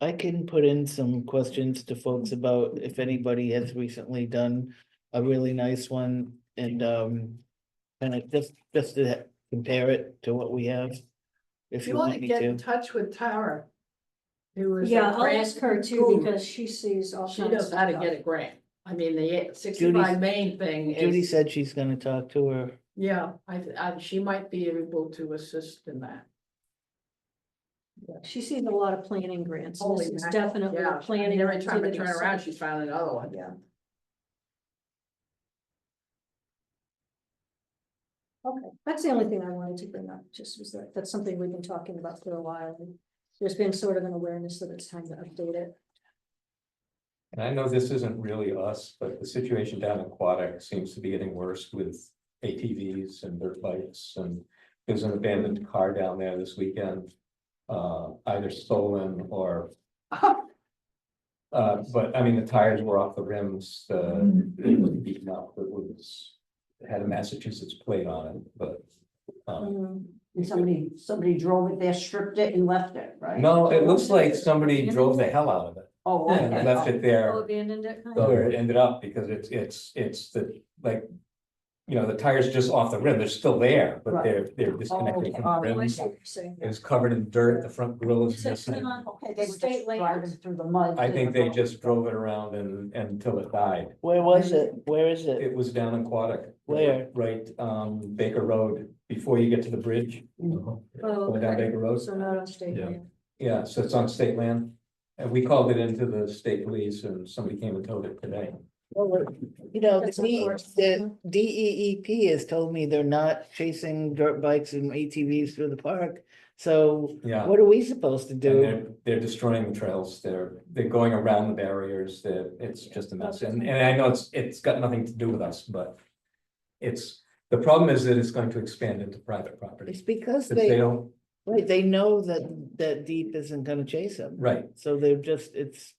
I can put in some questions to folks about if anybody has recently done a really nice one and kind of just to compare it to what we have. If You you want want to me get in to. touch with Tara. Who is a Yeah, I'll grant ask her too, guru. because she sees all She kinds of knows how to stuff. get a grant. I mean, the 65 main thing Judy is, said she's gonna talk to her. yeah, she might be able to assist in that. She sees a lot of planning grants. Holy This is mackerel, definitely a yeah, planning. every time I activity, turn so- around, she's finding another one. Yeah. Okay, that's the only thing I wanted to bring up, just was that's something we've been talking about for a while. And there's been sort of an awareness that it's time to update it. And I know this isn't really us, but the situation down in Quadex seems to be getting worse with ATVs and dirt bikes, and there's an abandoned car down there this weekend. Either stolen or. But I mean, the tires were off the rims, it was beaten up, it had a Massachusetts plate on it, but. And somebody drove it there, stripped it and left it, right? No, it looks like somebody drove the hell out of it Oh, and okay. left it Oh, there. abandoned it kind Where of. it ended up, because it's the, like, you know, the tire's just off the rim, they're still there, but they're disconnected from the Oh, Oh, I rims. see what you're saying. It was covered in dirt, the front grille is Is it missing. on Okay, they were state just land? driving through the mud. I think they just drove it around and until it died. Where was it? Where is it? It was down in Quadex. Where? Right, Baker Road, before you get to the bridge. Oh, Going down okay. Baker Road. So not on state Yeah. land. Yeah, so it's on state land. And we called it into the state police and somebody came and towed it today. Well, you know, That's the unfortunate. DEEP has told me they're not chasing dirt bikes and ATVs through the park. So Yeah. what are we supposed to And do? they're destroying the trails, they're going around the barriers, it's just a mess, and I know it's got nothing to do with us, but. The problem is that it's going to expand into private It's property, because because they they, don't, right, they know that deep isn't gonna chase them. right, So they're just, it's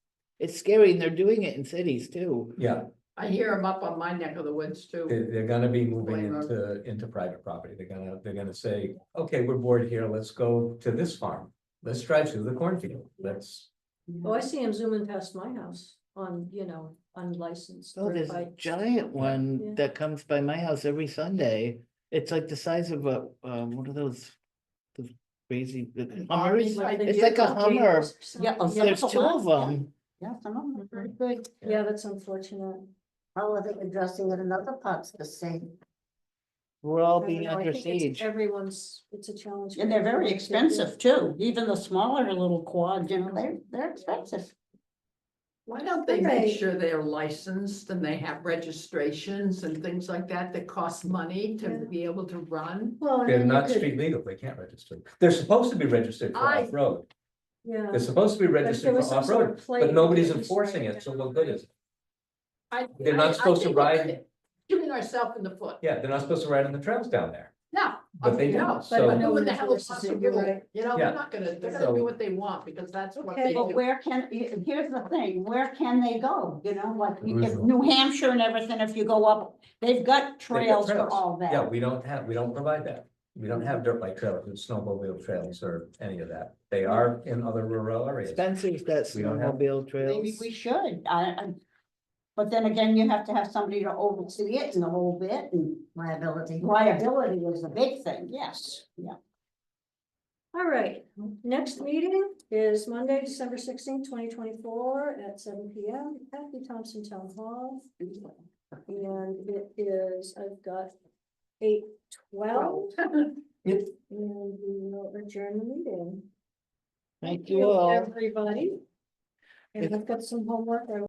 scary and they're doing it in cities too. yeah, I hear them up on my neck of the woods too. they're gonna be moving Blame them. into private property, they're gonna say, okay, we're bored here, let's go to this farm. Let's drive through the cornfield, let's, Oh, I see him zooming past my house on, unlicensed. Oh, dirt there's a bikes. giant Yeah. one that comes by my house every Sunday. It's like the size of a, what are those? The crazy, the Hummers? Like the It's like a vehicle Hummer. gators or something. Yeah, Yeah, There's two of them. Yeah, some of them are very good. Yeah, that's unfortunate. How are they addressing it in other parts of the state? We're all I being don't know, I under think it's siege. it's a challenge. And they're for very everyone to expensive too, even the smaller little quads, they're expensive. Why don't they Okay. make sure they're licensed and they have registrations and things like that cost money to Yeah. be able to run? Well, and they're then you not could- street legal, they can't register. They're supposed to be registered for I- off-road, Yeah. they're supposed to be there registered was for some sort of off-road, plate but nobody's that was enforcing right it, so down what good the- is it? They're not supposed to ride- Shooting ourselves in the foot. Yeah, they're not supposed to ride on the trails down there. No. But they do, no. so- But no who one the hell is enforces it, you're possible? right. You know, Yeah. they're So- gonna do what they want because that's what Okay. they But do. where here's the thing, where can they go, like if Jerusalem. New Hampshire and everything, if you go up, they've got They've got trails for trails. all that. Yeah, we don't provide that. We don't have dirt bike trails and snowmobile trails or any of that. They are in other rural areas. Spencer's got We don't have- snowmobile Maybe trails. we should, but then again, you have to have somebody to oversee it and the whole bit, and Liability. liability is the big thing, yes, yeah. All right, next meeting is Monday, December 16th, 2024 at 7 PM at the Thompson Town Hall. And it is, I've got 8:12. Yep. And we will adjourn the meeting. Thank you all. Everybody. And I've got some homework I